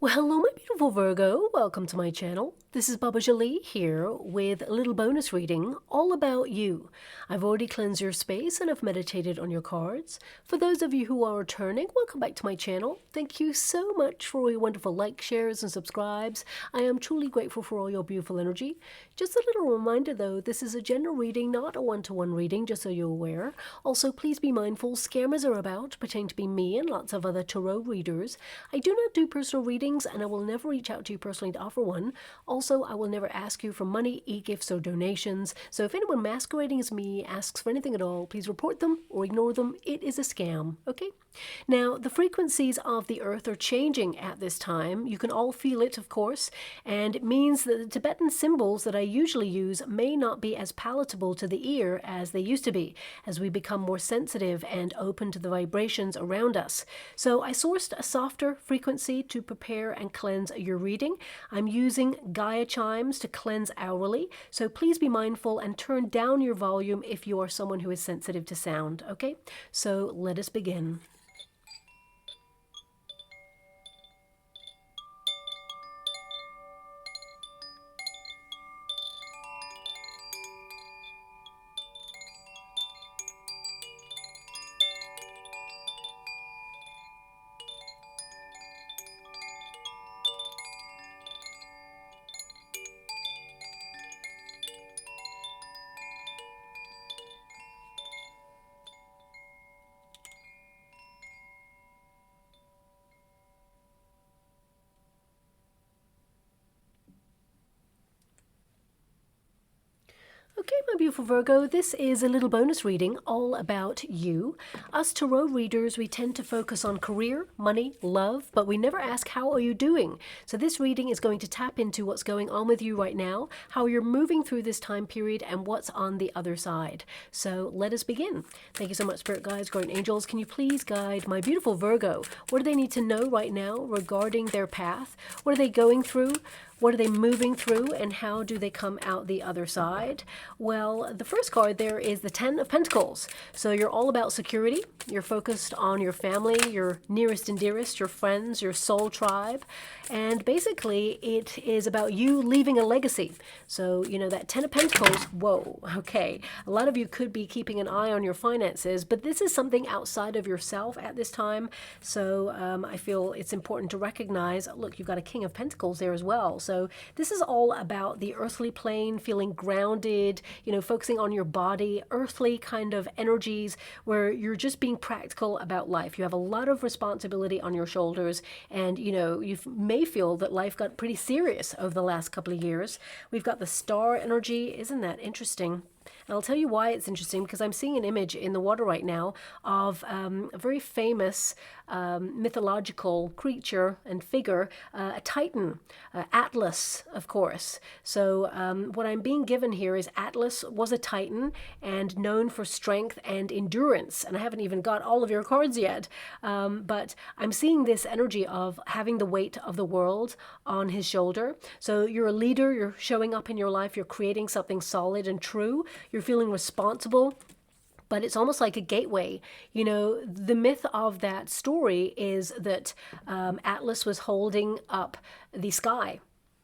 Well, hello, my beautiful Virgo. Welcome to my channel. This is Baba Jolie here with a little bonus reading all about you. I've already cleansed your space and I've meditated on your cards. For those of you who are returning, welcome back to my channel. Thank you so much for all your wonderful likes, shares, and subscribes. I am truly grateful for all your beautiful energy. Just a little reminder though, this is a general reading, not a one-to-one reading, just so you're aware. Also, please be mindful, scammers are about, pretending to be me and lots of other tarot readers. I do not do personal readings and I will never reach out to you personally to offer one. Also, I will never ask you for money, e-gifts, or donations. So if anyone masquerading as me asks for anything at all, please report them or ignore them. It is a scam, okay? Now, the frequencies of the earth are changing at this time. You can all feel it, of course, and it means that the Tibetan symbols that I usually use may not be as palatable to the ear as they used to be, as we become more sensitive and open to the vibrations around us. So I sourced a softer frequency to prepare and cleanse your reading. I'm using Gaia chimes to cleanse hourly, so please be mindful and turn down your volume if you are someone who is sensitive to sound, okay? So let us begin. Okay, my beautiful Virgo, this is a little bonus reading all about you. Us tarot readers, we tend to focus on career, money, love, but we never ask, how are you doing? So this reading is going to tap into what's going on with you right now, how you're moving through this time period, and what's on the other side. So let us begin. Thank you so much, Spirit Guides, Guardian Angels. Can you please guide my beautiful Virgo? What do they need to know right now regarding their path? What are they going through? What are they moving through, and how do they come out the other side? Well, the first card there is the Ten of Pentacles. So you're all about security. You're focused on your family, your nearest and dearest, your friends, your soul tribe. And basically, it is about you leaving a legacy. So, you know, that Ten of Pentacles, whoa, okay. A lot of you could be keeping an eye on your finances, but this is something outside of yourself at this time. So I feel it's important to recognize, look, you've got a King of Pentacles there as well. So this is all about the earthly plane, feeling grounded, you know, focusing on your body, earthly kind of energies where you're just being practical about life. You have a lot of responsibility on your shoulders, and, you know, you may feel that life got pretty serious over the last couple of years. We've got the star energy. Isn't that interesting? And I'll tell you why it's interesting, because I'm seeing an image in the water right now of a very famous mythological creature and figure, a Titan, Atlas, of course. So what I'm being given here is Atlas was a Titan and known for strength and endurance. And I haven't even got all of your cards yet, but I'm seeing this energy of having the weight of the world on his shoulder. So you're a leader, you're showing up in your life, you're creating something solid and true. You're feeling responsible, but it's almost like a gateway. You know, the myth of that story is that Atlas was holding up the sky,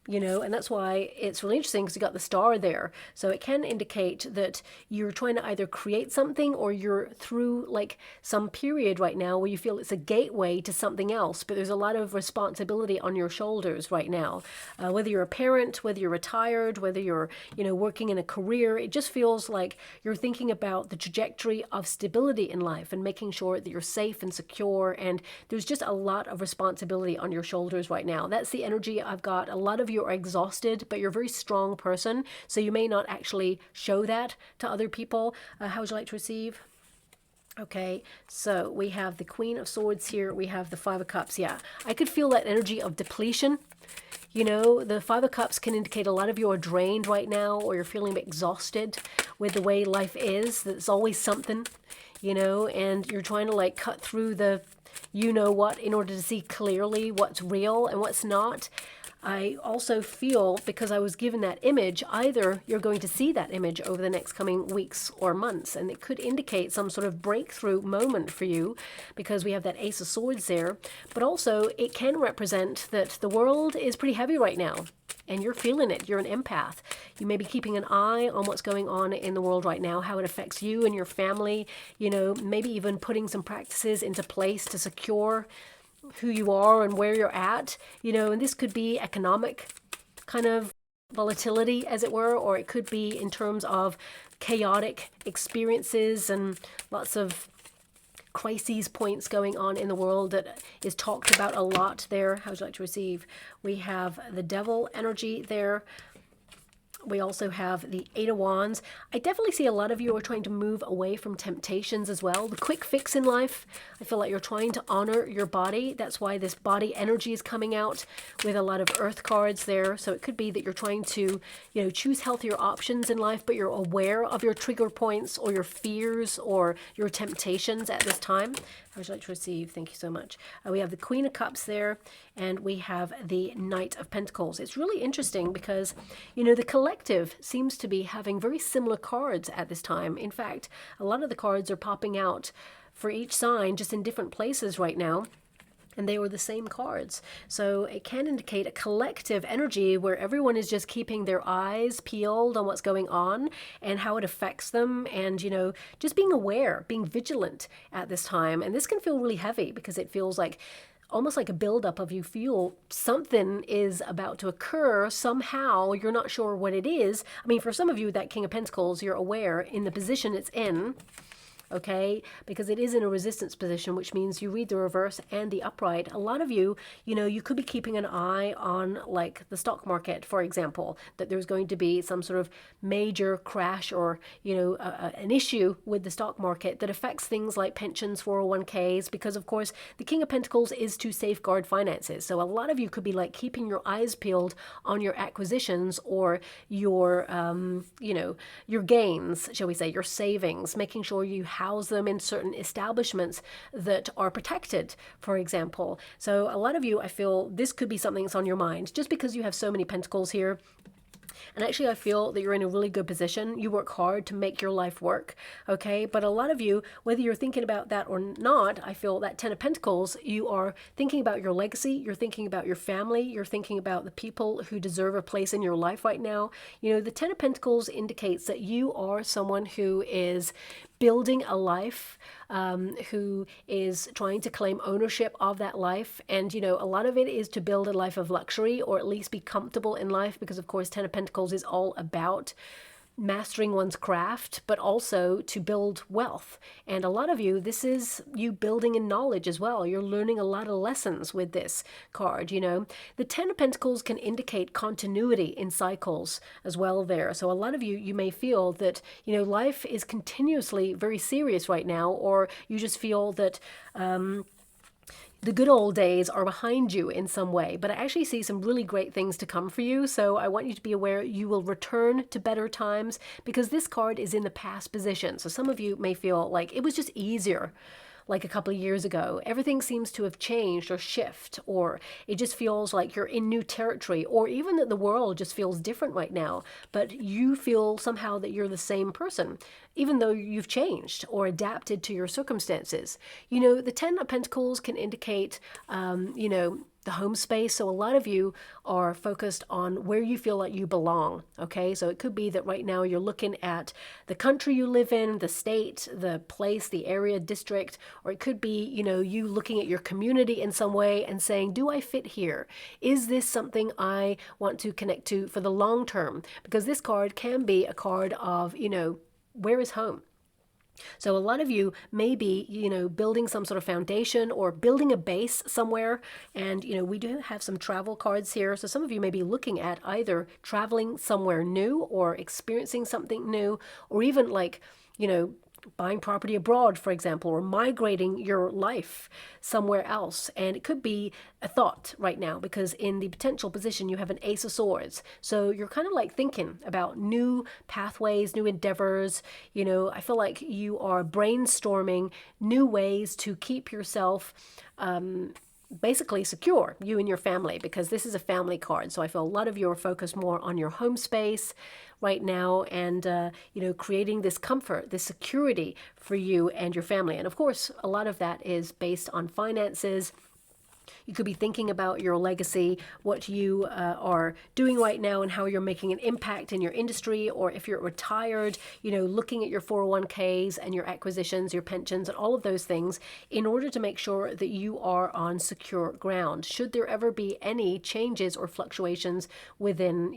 you know, and that's why it's really interesting, because you got the star there. So it can indicate that you're trying to either create something, or you're through like some period right now where you feel it's a gateway to something else, but there's a lot of responsibility on your shoulders right now. Whether you're a parent, whether you're retired, whether you're, you know, working in a career, it just feels like you're thinking about the trajectory of stability in life and making sure that you're safe and secure, and there's just a lot of responsibility on your shoulders right now. That's the energy I've got. A lot of you are exhausted, but you're a very strong person, so you may not actually show that to other people. How would you like to receive? Okay, so we have the Queen of Swords here. We have the Five of Cups. Yeah, I could feel that energy of depletion. You know, the Five of Cups can indicate a lot of you are drained right now, or you're feeling exhausted with the way life is. There's always something, you know, and you're trying to like cut through the you know what in order to see clearly what's real and what's not. I also feel, because I was given that image, either you're going to see that image over the next coming weeks or months, and it could indicate some sort of breakthrough moment for you, because we have that Ace of Swords there, but also it can represent that the world is pretty heavy right now, and you're feeling it. You're an empath. You may be keeping an eye on what's going on in the world right now, how it affects you and your family, you know, maybe even putting some practices into place to secure who you are and where you're at, you know, and this could be economic kind of volatility, as it were, or it could be in terms of chaotic experiences and lots of crises points going on in the world that is talked about a lot there. How would you like to receive? We have the Devil energy there. We also have the Eight of Wands. I definitely see a lot of you are trying to move away from temptations as well. The quick fix in life. I feel like you're trying to honor your body. That's why this body energy is coming out with a lot of Earth cards there. So it could be that you're trying to, you know, choose healthier options in life, but you're aware of your trigger points or your fears or your temptations at this time. How would you like to receive? Thank you so much. We have the Queen of Cups there, and we have the Knight of Pentacles. It's really interesting because, you know, the collective seems to be having very similar cards at this time. In fact, a lot of the cards are popping out for each sign just in different places right now, and they were the same cards. So it can indicate a collective energy where everyone is just keeping their eyes peeled on what's going on and how it affects them, and, you know, just being aware, being vigilant at this time. And this can feel really heavy because it feels like almost like a buildup of, you feel something is about to occur somehow. You're not sure what it is. I mean, for some of you, that King of Pentacles, you're aware in the position it's in. Okay, because it is in a resistance position, which means you read the reverse and the upright. A lot of you, you know, you could be keeping an eye on, like, the stock market, for example, that there's going to be some sort of major crash or, you know, an issue with the stock market that affects things like pensions, 401ks, because of course the King of Pentacles is to safeguard finances. So a lot of you could be like keeping your eyes peeled on your acquisitions or your, you know, your gains, shall we say, your savings, making sure you house them in certain establishments that are protected, for example. So a lot of you, I feel this could be something that's on your mind just because you have so many pentacles here. And actually, I feel that you're in a really good position. You work hard to make your life work, okay? But a lot of you, whether you're thinking about that or not, I feel that Ten of Pentacles, you are thinking about your legacy, you're thinking about your family, you're thinking about the people who deserve a place in your life right now. You know, the Ten of Pentacles indicates that you are someone who is building a life, who is trying to claim ownership of that life. And, you know, a lot of it is to build a life of luxury, or at least be comfortable in life, because of course Ten of Pentacles is all about mastering one's craft, but also to build wealth. And a lot of you, this is you building in knowledge as well. You're learning a lot of lessons with this card, you know. The Ten of Pentacles can indicate continuity in cycles as well there. So a lot of you, you may feel that, you know, life is continuously very serious right now, or you just feel that, the good old days are behind you in some way, but I actually see some really great things to come for you. So I want you to be aware you will return to better times, because this card is in the past position. So some of you may feel like it was just easier like a couple of years ago. Everything seems to have changed or shift, or it just feels like you're in new territory, or even that the world just feels different right now, but you feel somehow that you're the same person, even though you've changed or adapted to your circumstances. You know, the Ten of Pentacles can indicate, you know, the home space. So a lot of you are focused on where you feel like you belong. Okay, so it could be that right now you're looking at the country you live in, the state, the place, the area, district, or it could be, you know, you looking at your community in some way and saying, do I fit here? Is this something I want to connect to for the long term? Because this card can be a card of, you know, where is home? So a lot of you may be, you know, building some sort of foundation or building a base somewhere. And, you know, we do have some travel cards here. So some of you may be looking at either traveling somewhere new or experiencing something new, or even like, you know, buying property abroad, for example, or migrating your life somewhere else. And it could be a thought right now, because in the potential position you have an Ace of Swords. So you're kind of like thinking about new pathways, new endeavors. You know, I feel like you are brainstorming new ways to keep yourself basically secure, you and your family, because this is a family card. So I feel a lot of you are focused more on your home space right now, and creating this comfort, this security for you and your family. And of course, a lot of that is based on finances. You could be thinking about your legacy, what you are doing right now and how you're making an impact in your industry, or if you're retired, looking at your 401ks and your acquisitions, your pensions, and all of those things in order to make sure that you are on secure ground. Should there ever be any changes or fluctuations within,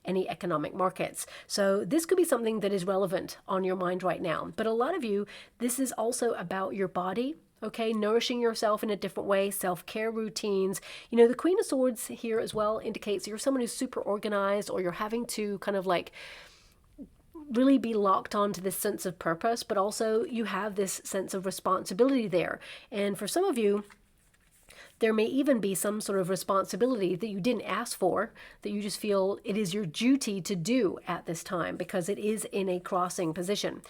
any economic markets. So this could be something that is relevant on your mind right now. But a lot of you, this is also about your body. Okay, nourishing yourself in a different way, self-care routines. The Queen of Swords here as well indicates you're someone who's super organized, or you're having to kind of like really be locked onto this sense of purpose, but also you have this sense of responsibility there. And for some of you, there may even be some sort of responsibility that you didn't ask for, that you just feel it is your duty to do at this time because it is in a crossing position.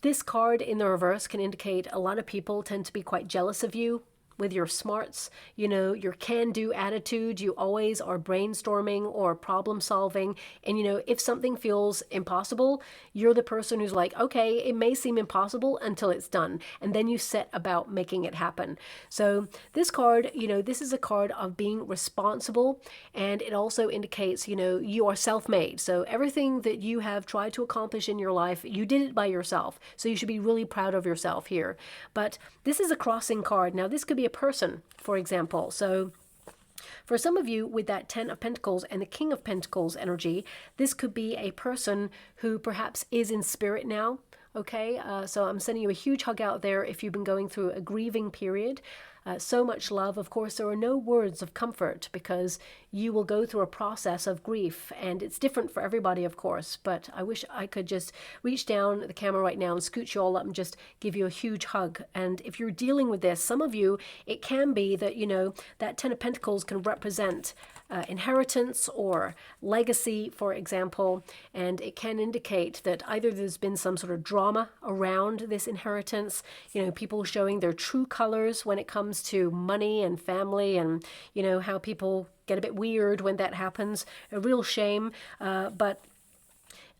This card in the reverse can indicate a lot of people tend to be quite jealous of you with your smarts, your can-do attitude. You always are brainstorming or problem solving. And, if something feels impossible, you're the person who's like, okay, it may seem impossible until it's done. And then you set about making it happen. So this card, this is a card of being responsible. And it also indicates, you are self-made. So everything that you have tried to accomplish in your life, you did it by yourself. So you should be really proud of yourself here. But this is a crossing card. Now, this could be a person, for example. So for some of you with that 10 of Pentacles and the King of Pentacles energy, this could be a person who perhaps is in spirit now. Okay, so I'm sending you a huge hug out there if you've been going through a grieving period. So much love. Of course, there are no words of comfort because you will go through a process of grief, and it's different for everybody, of course. But I wish I could just reach down the camera right now and scooch you all up and just give you a huge hug. And if you're dealing with this, some of you, it can be that, that 10 of Pentacles can represent inheritance or legacy, for example, and it can indicate that either there's been some sort of drama around this inheritance, people showing their true colors when it comes to money and family, and how people get a bit weird when that happens. A real shame, but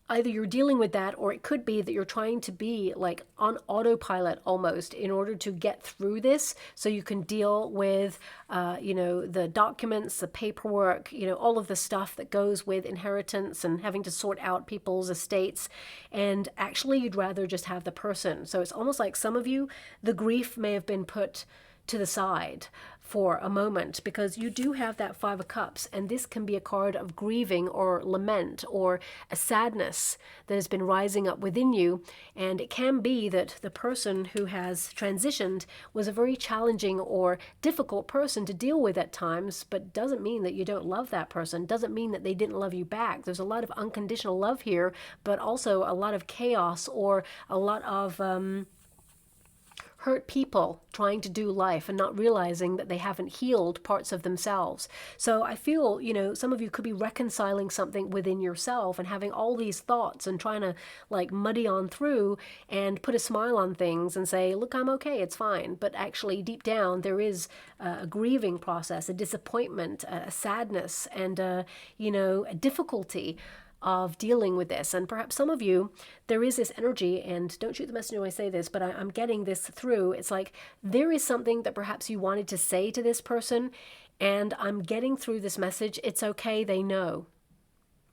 either you're dealing with that, or it could be that you're trying to be like on autopilot almost in order to get through this, so you can deal with, the documents, the paperwork, all of the stuff that goes with inheritance and having to sort out people's estates. And actually, you'd rather just have the person. So it's almost like some of you, the grief may have been put to the side for a moment because you do have that 5 of Cups, and this can be a card of grieving or lament or a sadness that has been rising up within you. And it can be that the person who has transitioned was a very challenging or difficult person to deal with at times, but doesn't mean that you don't love that person, doesn't mean that they didn't love you back. There's a lot of unconditional love here, but also a lot of chaos or a lot of hurt people trying to do life and not realizing that they haven't healed parts of themselves. So I feel, some of you could be reconciling something within yourself and having all these thoughts and trying to like muddy on through and put a smile on things and say, look, I'm okay, it's fine. But actually deep down, there is a grieving process, a disappointment, a sadness, and, a difficulty of dealing with this. And perhaps some of you, there is this energy, and don't shoot the messenger when I say this, but I'm getting this through. It's like there is something that perhaps you wanted to say to this person, and I'm getting through this message. It's okay. They know.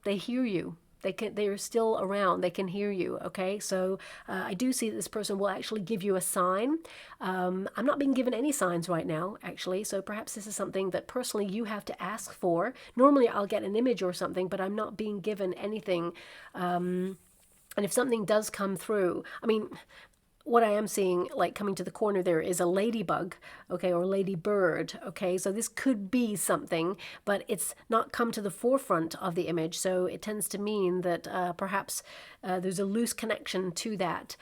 They hear you. They're still around. They can hear you. Okay. So I do see that this person will actually give you a sign. I'm not being given any signs right now, actually. So perhaps this is something that personally you have to ask for. Normally I'll get an image or something, but I'm not being given anything. And if something does come through, what I am seeing, like coming to the corner there, is a ladybug, okay, or ladybird, okay? So this could be something, but it's not come to the forefront of the image, so it tends to mean that perhaps there's a loose connection to that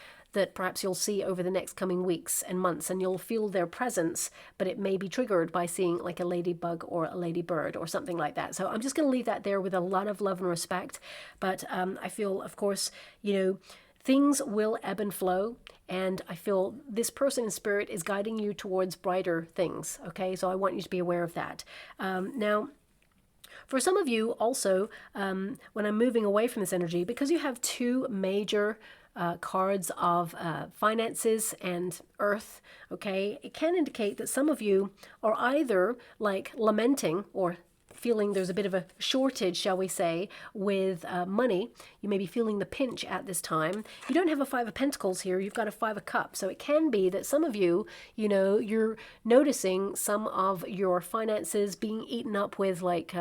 perhaps you'll see over the next coming weeks and months, and you'll feel their presence, but it may be triggered by seeing like a ladybug or a ladybird or something like that. So I'm just going to leave that there with a lot of love and respect, but I feel, of course, things will ebb and flow, and I feel this person in spirit is guiding you towards brighter things, okay? So I want you to be aware of that. Now, for some of you also, when I'm moving away from this energy, because you have two major cards of finances and earth, okay, it can indicate that some of you are either like lamenting or feeling there's a bit of a shortage, shall we say, with money. You may be feeling the pinch at this time. You don't have a Five of Pentacles here. You've got a Five of Cups. So it can be that some of you, you know, you're noticing some of your finances being eaten up with like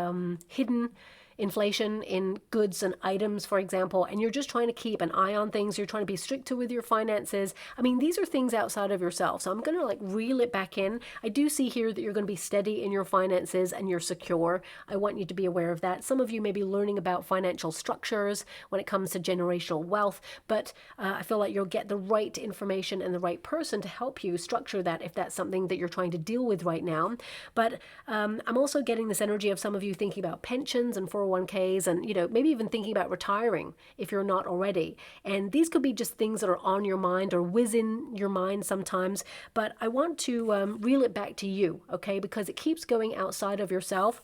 hidden inflation in goods and items, for example, and you're just trying to keep an eye on things. You're trying to be stricter with your finances. I mean, these are things outside of yourself. So I'm going to like reel it back in. I do see here that you're going to be steady in your finances and you're secure. I want you to be aware of that. Some of you may be learning about financial structures when it comes to generational wealth, but I feel like you'll get the right information and the right person to help you structure that if that's something that you're trying to deal with right now. But I'm also getting this energy of some of you thinking about pensions and 401ks and, you know, maybe even thinking about retiring if you're not already. And these could be just things that are on your mind or whiz in your mind sometimes. But I want to reel it back to you, okay, because it keeps going outside of yourself.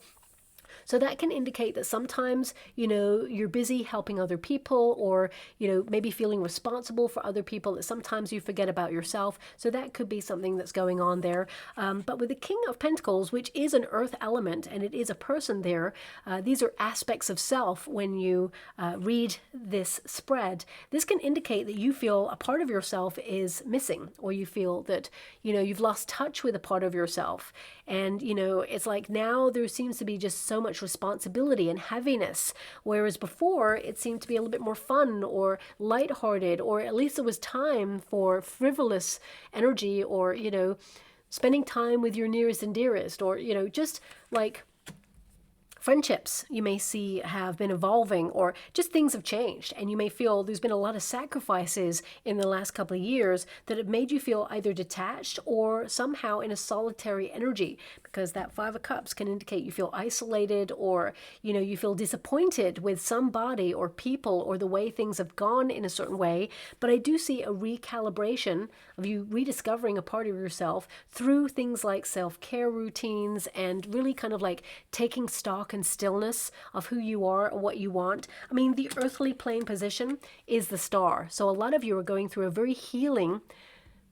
So that can indicate that sometimes, you know, you're busy helping other people or, you know, maybe feeling responsible for other people, that sometimes you forget about yourself. So that could be something that's going on there. But with the King of Pentacles, which is an earth element and it is a person there, these are aspects of self when you read this spread. This can indicate that you feel a part of yourself is missing, or you feel that, you know, you've lost touch with a part of yourself. And, you know, it's like now there seems to be just so much responsibility and heaviness, whereas before it seemed to be a little bit more fun or lighthearted, or at least there was time for frivolous energy, or, you know, spending time with your nearest and dearest, or, you know, just like friendships you may see have been evolving, or just things have changed, and you may feel there's been a lot of sacrifices in the last couple of years that have made you feel either detached or somehow in a solitary energy, because that Five of Cups can indicate you feel isolated, or, you know, you feel disappointed with somebody or people or the way things have gone in a certain way. But I do see a recalibration of you rediscovering a part of yourself through things like self-care routines and really kind of like taking stock and stillness of who you are and what you want. I mean, the earthly plane position is the star. So a lot of you are going through a very healing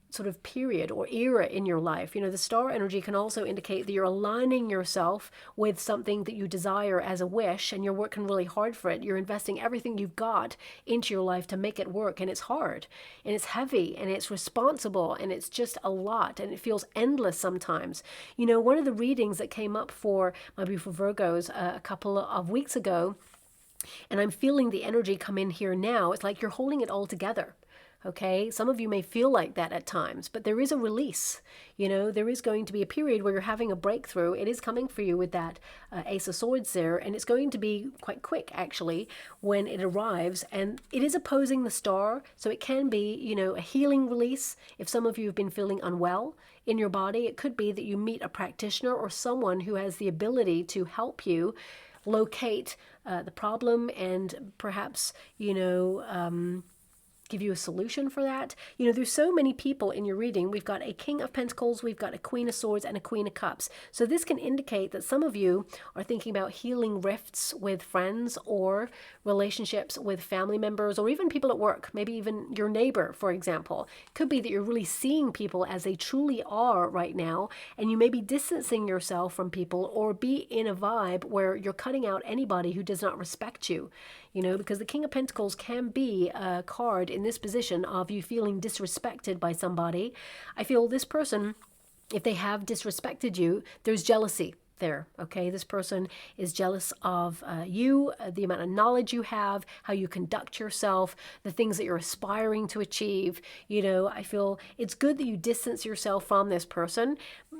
sort of period or era in your life. You know, the star energy can also indicate that you're aligning yourself with something that you desire as a wish, and you're working really hard for it. You're investing everything you've got into your life to make it work, and it's hard, and it's heavy, and it's responsible, and it's just a lot, and it feels endless sometimes. You know, one of the readings that came up for my beautiful Virgos a couple of weeks ago, and I'm feeling the energy come in here now, it's like you're holding it all together. Okay, some of you may feel like that at times, but there is a release. You know, there is going to be a period where you're having a breakthrough. It is coming for you with that Ace of Swords there, and it's going to be quite quick, actually, when it arrives. And it is opposing the star, so it can be, you know, a healing release. If some of you have been feeling unwell in your body, it could be that you meet a practitioner or someone who has the ability to help you locate the problem and perhaps, you know, give you a solution for that. You know, there's so many people in your reading. We've got a King of Pentacles, we've got a Queen of Swords, and a Queen of Cups. So this can indicate that some of you are thinking about healing rifts with friends or relationships with family members, or even people at work, maybe even your neighbor, for example. It could be that you're really seeing people as they truly are right now, and you may be distancing yourself from people, or be in a vibe where you're cutting out anybody who does not respect you. You know, because the King of Pentacles can be a card in this position of you feeling disrespected by somebody. I feel this person, if they have disrespected you, there's jealousy there. Okay, this person is jealous of you, the amount of knowledge you have, how you conduct yourself, the things that you're aspiring to achieve. You know, I feel it's good that you distance yourself from this person,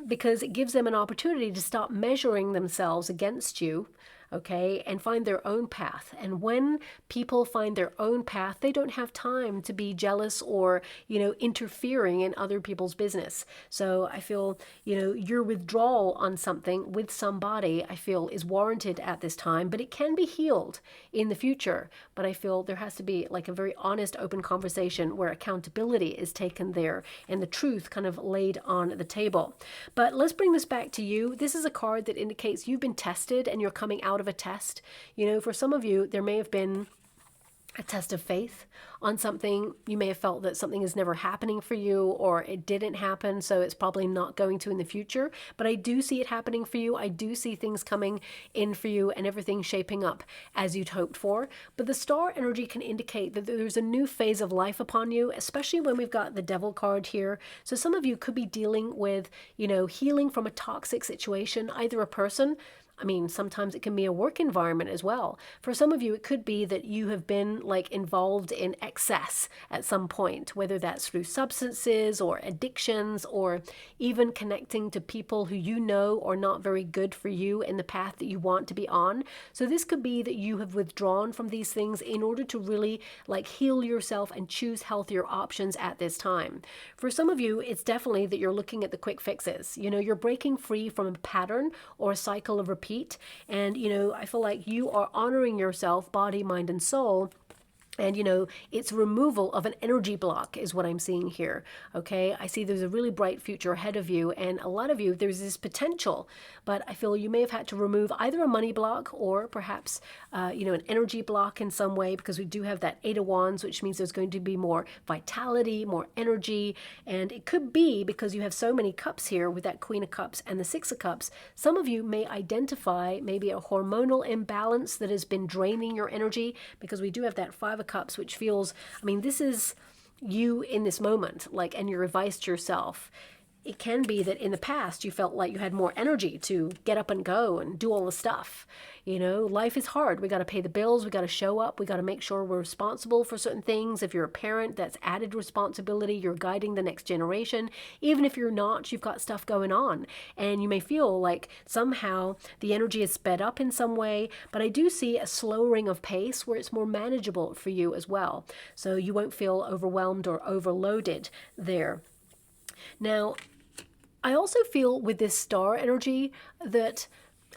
because it gives them an opportunity to stop measuring themselves against you. okay, and find their own path. And when people find their own path, they don't have time to be jealous or, interfering in other people's business. So I feel, your withdrawal on something with somebody, I feel, is warranted at this time, but it can be healed in the future. But I feel there has to be like a very honest, open conversation where accountability is taken there and the truth kind of laid on the table. But let's bring this back to you. This is a card that indicates you've been tested and you're coming out of a test. For some of you, there may have been a test of faith on something. You may have felt that something is never happening for you, or it didn't happen, so it's probably not going to in the future. But I do see it happening for you. I do see things coming in for you and everything shaping up as you'd hoped for. But the star energy can indicate that there's a new phase of life upon you, especially when we've got the Devil card here. So some of you could be dealing with, healing from a toxic situation, either a person. Sometimes it can be a work environment as well. For some of you, it could be that you have been involved in excess at some point, whether that's through substances or addictions, or even connecting to people who are not very good for you in the path that you want to be on. So this could be that you have withdrawn from these things in order to really heal yourself and choose healthier options at this time. For some of you, it's definitely that you're looking at the quick fixes. You're breaking free from a pattern or a cycle of repeat. And, I feel like you are honoring yourself, body, mind, and soul. And, it's removal of an energy block is what I'm seeing here. Okay. I see there's a really bright future ahead of you. And a lot of you, there's this potential, but I feel you may have had to remove either a money block or perhaps, an energy block in some way, because we do have that Eight of Wands, which means there's going to be more vitality, more energy. And it could be because you have so many cups here with that Queen of Cups and the Six of Cups. Some of you may identify maybe a hormonal imbalance that has been draining your energy, because we do have that Five of Cups, which feels, this is you in this moment, and your advice to yourself. It can be that in the past you felt like you had more energy to get up and go and do all the stuff. Life is hard. We got to pay the bills. We got to show up. We got to make sure we're responsible for certain things. If you're a parent, that's added responsibility. You're guiding the next generation. Even if you're not, you've got stuff going on. And you may feel like somehow the energy is sped up in some way, but I do see a slowing of pace where it's more manageable for you as well. So you won't feel overwhelmed or overloaded there. Now, I also feel with this star energy that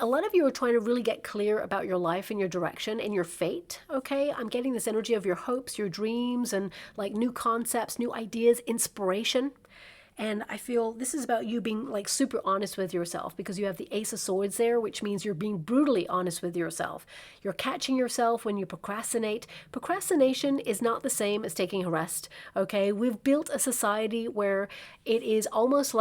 a lot of you are trying to really get clear about your life and your direction and your fate, okay? I'm getting this energy of your hopes, your dreams, and new concepts, new ideas, inspiration. And I feel this is about you being super honest with yourself, because you have the Ace of Swords there, which means you're being brutally honest with yourself. You're catching yourself when you procrastinate. Procrastination is not the same as taking a rest, okay? We've built a society where it is almost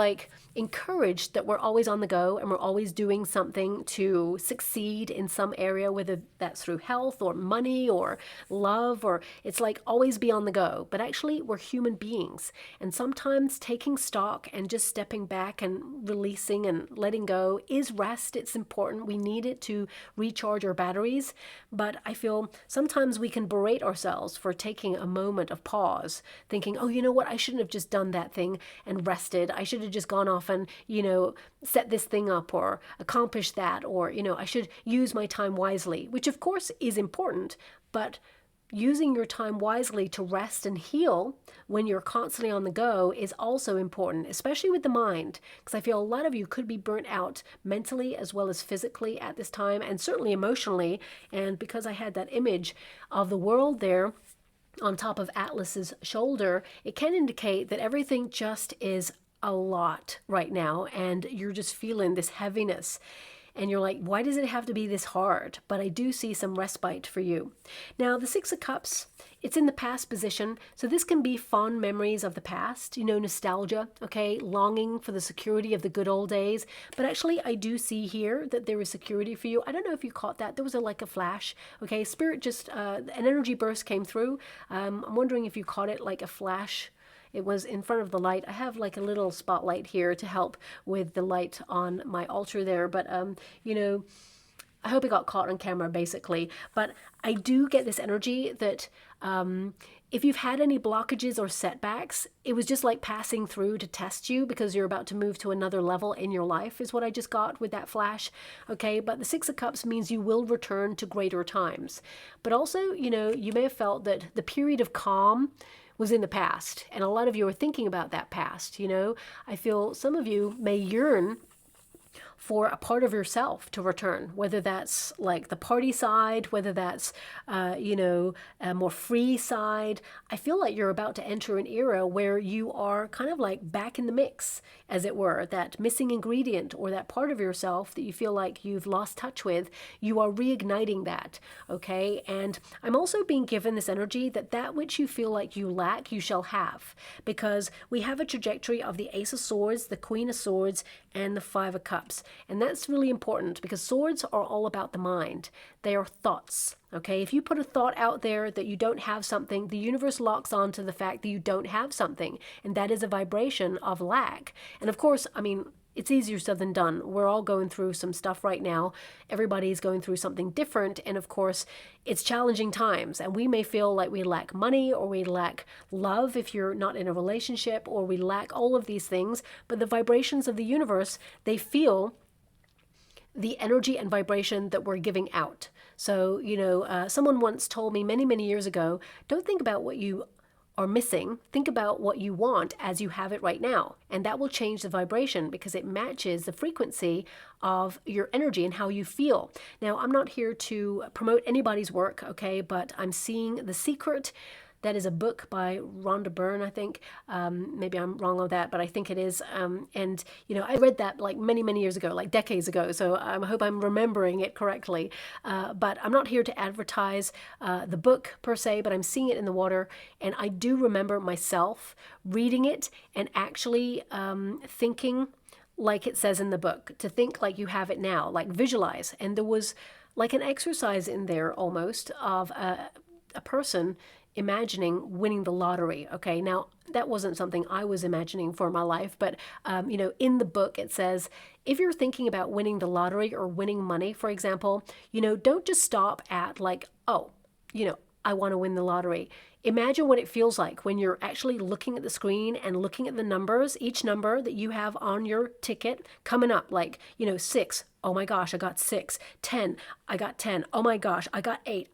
encouraged that we're always on the go and we're always doing something to succeed in some area, whether that's through health or money or love, or it's always be on the go. But actually, we're human beings. And sometimes taking stock and just stepping back and releasing and letting go is rest. It's important. We need it to recharge our batteries. But I feel sometimes we can berate ourselves for taking a moment of pause, thinking, oh, you know what? I shouldn't have just done that thing and rested. I should have just gone off and, set this thing up or accomplish that, or, I should use my time wisely, which of course is important, but using your time wisely to rest and heal when you're constantly on the go is also important, especially with the mind, because I feel a lot of you could be burnt out mentally as well as physically at this time, and certainly emotionally. And because I had that image of the world there on top of Atlas's shoulder, it can indicate that everything just is a lot right now, and you're just feeling this heaviness. And you're like, why does it have to be this hard? But I do see some respite for you. Now, the Six of Cups, it's in the past position. So this can be fond memories of the past, nostalgia, okay, longing for the security of the good old days. But actually, I do see here that there is security for you. I don't know if you caught that. There was a flash, okay? Spirit just, an energy burst came through. I'm wondering if you caught it like a flash. It was in front of the light. I have a little spotlight here to help with the light on my altar there. But, I hope it got caught on camera, basically. But I do get this energy that if you've had any blockages or setbacks, it was just like passing through to test you because you're about to move to another level in your life, is what I just got with that flash. Okay, but the Six of Cups means you will return to greater times. But also, you know, you may have felt that the period of calm was in the past, and a lot of you are thinking about that past. You know, I feel some of you may yearn for a part of yourself to return, whether that's like the party side, whether that's, you know, a more free side. I feel like you're about to enter an era where you are kind of like back in the mix, as it were, that missing ingredient or that part of yourself that you feel like you've lost touch with, you are reigniting that, okay? And I'm also being given this energy that that which you feel like you lack, you shall have, because we have a trajectory of the Ace of Swords, the Queen of Swords, and the Five of Cups. And that's really important because swords are all about the mind. They are thoughts, okay? If you put a thought out there that you don't have something, the universe locks on to the fact that you don't have something. And that is a vibration of lack. And of course, I mean, it's easier said than done. We're all going through some stuff right now. Everybody's going through something different. And of course, it's challenging times. And we may feel like we lack money or we lack love if you're not in a relationship, or we lack all of these things. But the vibrations of the universe, they feel the energy and vibration that we're giving out. So, you know, someone once told me many, many years ago, don't think about what you are missing, think about what you want as you have it right now. And that will change the vibration because it matches the frequency of your energy and how you feel. Now, I'm not here to promote anybody's work, okay, but I'm seeing The Secret. That is a book by Rhonda Byrne, I think. Maybe I'm wrong on that, but I think it is. And, you know, I read that like many, many years ago, like decades ago. So I hope I'm remembering it correctly. But I'm not here to advertise the book per se, but I'm seeing it in the water. And I do remember myself reading it and actually thinking like it says in the book, to think like you have it now, like visualize. And there was like an exercise in there almost of a person imagining winning the lottery. Okay, now that wasn't something I was imagining for my life, but you know, in the book it says, if you're thinking about winning the lottery or winning money, for example, you know, don't just stop at like, oh, you know, I want to win the lottery. Imagine what it feels like when you're actually looking at the screen and looking at the numbers, each number that you have on your ticket coming up, like, you know, 6. Oh my gosh, I got 6. 10. I got 10. Oh my gosh, I got 8.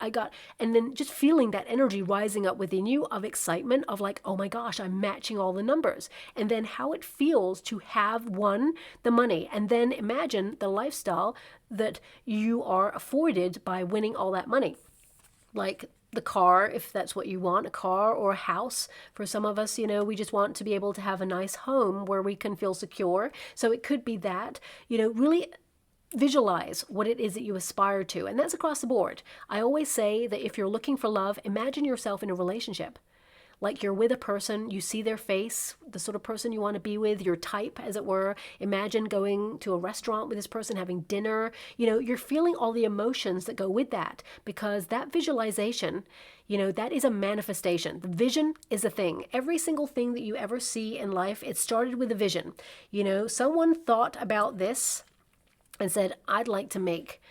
And then just feeling that energy rising up within you of excitement of like, oh my gosh, I'm matching all the numbers. And then how it feels to have won the money. And then imagine the lifestyle that you are afforded by winning all that money. Like the car, if that's what you want, a car or a house. For some of us, you know, we just want to be able to have a nice home where we can feel secure. So it could be that, you know, really visualize what it is that you aspire to. And that's across the board. I always say that if you're looking for love, imagine yourself in a relationship. Like you're with a person, you see their face, the sort of person you want to be with, your type, as it were. Imagine going to a restaurant with this person, having dinner. You know, you're feeling all the emotions that go with that, because that visualization, you know, that is a manifestation. The vision is a thing. Every single thing that you ever see in life, it started with a vision. You know, someone thought about this and said, I'd like to make,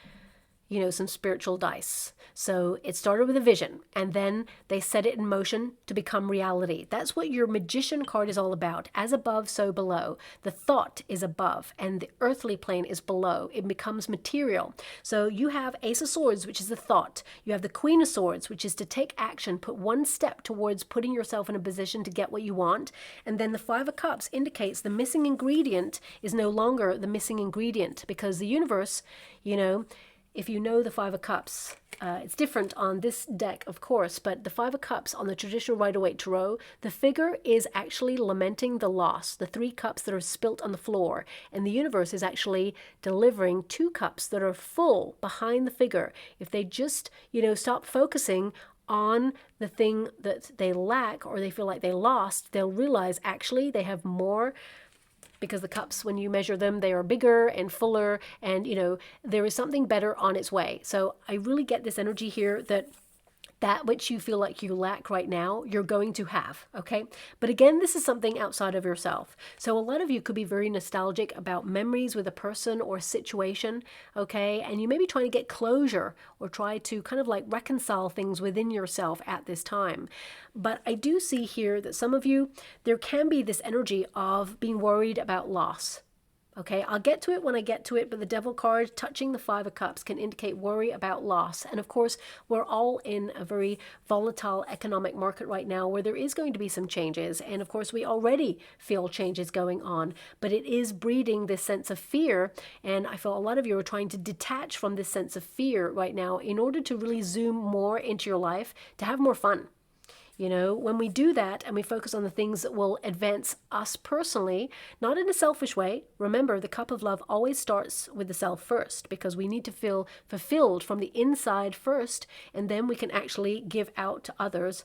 you know, some spiritual dice. So it started with a vision, and then they set it in motion to become reality. That's what your magician card is all about. As above, so below. The thought is above, and the earthly plane is below. It becomes material. So you have Ace of Swords, which is the thought. You have the Queen of Swords, which is to take action, put one step towards putting yourself in a position to get what you want. And then the Five of Cups indicates the missing ingredient is no longer the missing ingredient, because the universe, you know, if you know the Five of Cups, it's different on this deck, of course, but the Five of Cups on the traditional Rider-Waite Tarot, the figure is actually lamenting the loss, the 3 cups that are spilt on the floor, and the universe is actually delivering 2 cups that are full behind the figure. If they just, you know, stop focusing on the thing that they lack or they feel like they lost, they'll realize actually they have more, because the cups, when you measure them, they are bigger and fuller, and, you know, there is something better on its way. So I really get this energy here that that which you feel like you lack right now, you're going to have, okay? But again, this is something outside of yourself. So a lot of you could be very nostalgic about memories with a person or a situation, okay? And you may be trying to get closure or try to kind of like reconcile things within yourself at this time. But I do see here that some of you, there can be this energy of being worried about loss. Okay, I'll get to it when I get to it, but the Devil card touching the Five of Cups can indicate worry about loss. And of course, we're all in a very volatile economic market right now where there is going to be some changes. And of course, we already feel changes going on, but it is breeding this sense of fear. And I feel a lot of you are trying to detach from this sense of fear right now in order to really zoom more into your life, to have more fun. You know, when we do that and we focus on the things that will advance us personally, not in a selfish way. Remember, the cup of love always starts with the self first, because we need to feel fulfilled from the inside first, and then we can actually give out to others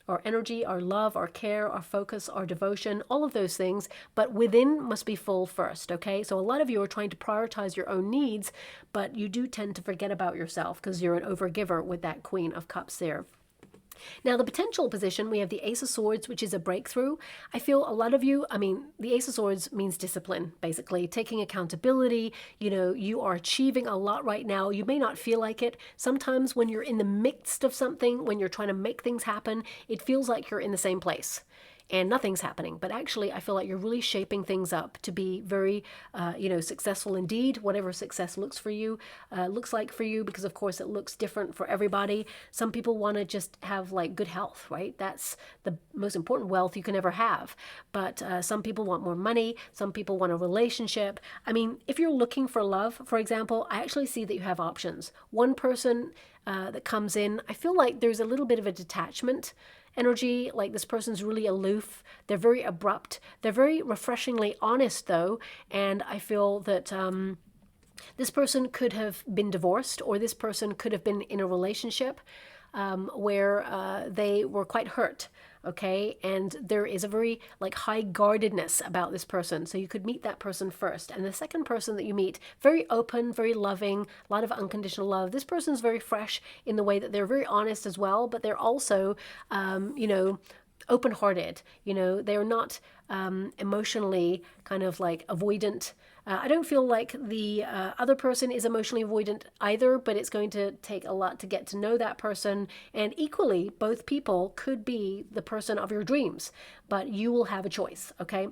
our energy, our love, our care, our focus, our devotion, all of those things. But within must be full first, okay? So a lot of you are trying to prioritize your own needs, but you do tend to forget about yourself because you're an overgiver with that Queen of Cups there. Now, the potential position, we have the Ace of Swords, which is a breakthrough. I feel a lot of you, the Ace of Swords means discipline, basically, taking accountability. You know, you are achieving a lot right now. You may not feel like it. Sometimes when you're in the midst of something, when you're trying to make things happen, it feels like you're in the same place and nothing's happening. But actually, I feel like you're really shaping things up to be very, successful indeed, whatever success looks like for you, because of course it looks different for everybody. Some people want to just have like good health, right? That's the most important wealth you can ever have. But some people want more money. Some people want a relationship. I mean, if you're looking for love, for example, I actually see that you have options. One person that comes in, I feel like there's a little bit of a detachment energy, like this person's really aloof. They're very abrupt. They're very refreshingly honest, though, and I feel that this person could have been divorced, or this person could have been in a relationship where they were quite hurt. Okay, and there is a very like high guardedness about this person. So you could meet that person first. And the second person that you meet, very open, very loving, a lot of unconditional love. This person's very fresh in the way that they're very honest as well, but they're also, open-hearted. You know, they're not emotionally kind of like avoidant. I don't feel like the other person is emotionally avoidant either, but it's going to take a lot to get to know that person. And equally, both people could be the person of your dreams, but you will have a choice, okay?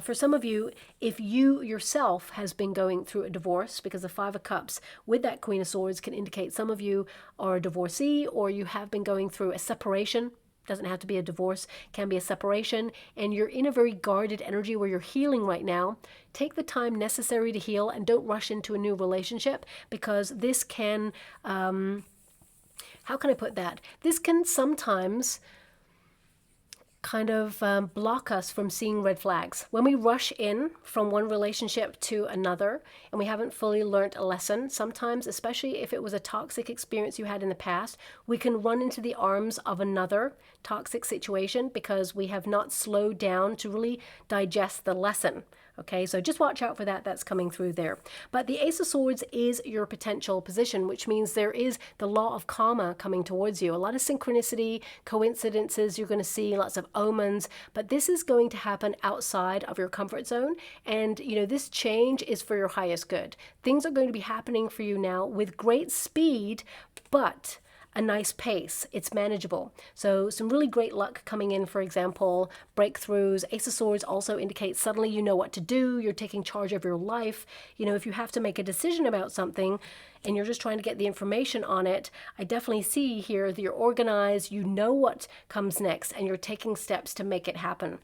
For some of you, if you yourself has been going through a divorce, because the Five of Cups with that Queen of Swords can indicate some of you are a divorcee, or you have been going through a separation. Doesn't have to be a divorce, can be a separation, and you're in a very guarded energy where you're healing right now. Take the time necessary to heal and don't rush into a new relationship, because this can, how can I put that? This can sometimes kind of block us from seeing red flags. When we rush in from one relationship to another and we haven't fully learned a lesson, sometimes, especially if it was a toxic experience you had in the past, we can run into the arms of another toxic situation because we have not slowed down to really digest the lesson. Okay, so just watch out for that. That's coming through there. But the Ace of Swords is your potential position, which means there is the law of karma coming towards you. A lot of synchronicity, coincidences, you're going to see lots of omens, but this is going to happen outside of your comfort zone. And, you know, this change is for your highest good. Things are going to be happening for you now with great speed, but a nice pace. It's manageable. So some really great luck coming in, for example, breakthroughs. Ace of Swords also indicates suddenly you know what to do. You're taking charge of your life. You know, if you have to make a decision about something and you're just trying to get the information on it, I definitely see here that you're organized, you know what comes next, and you're taking steps to make it happen.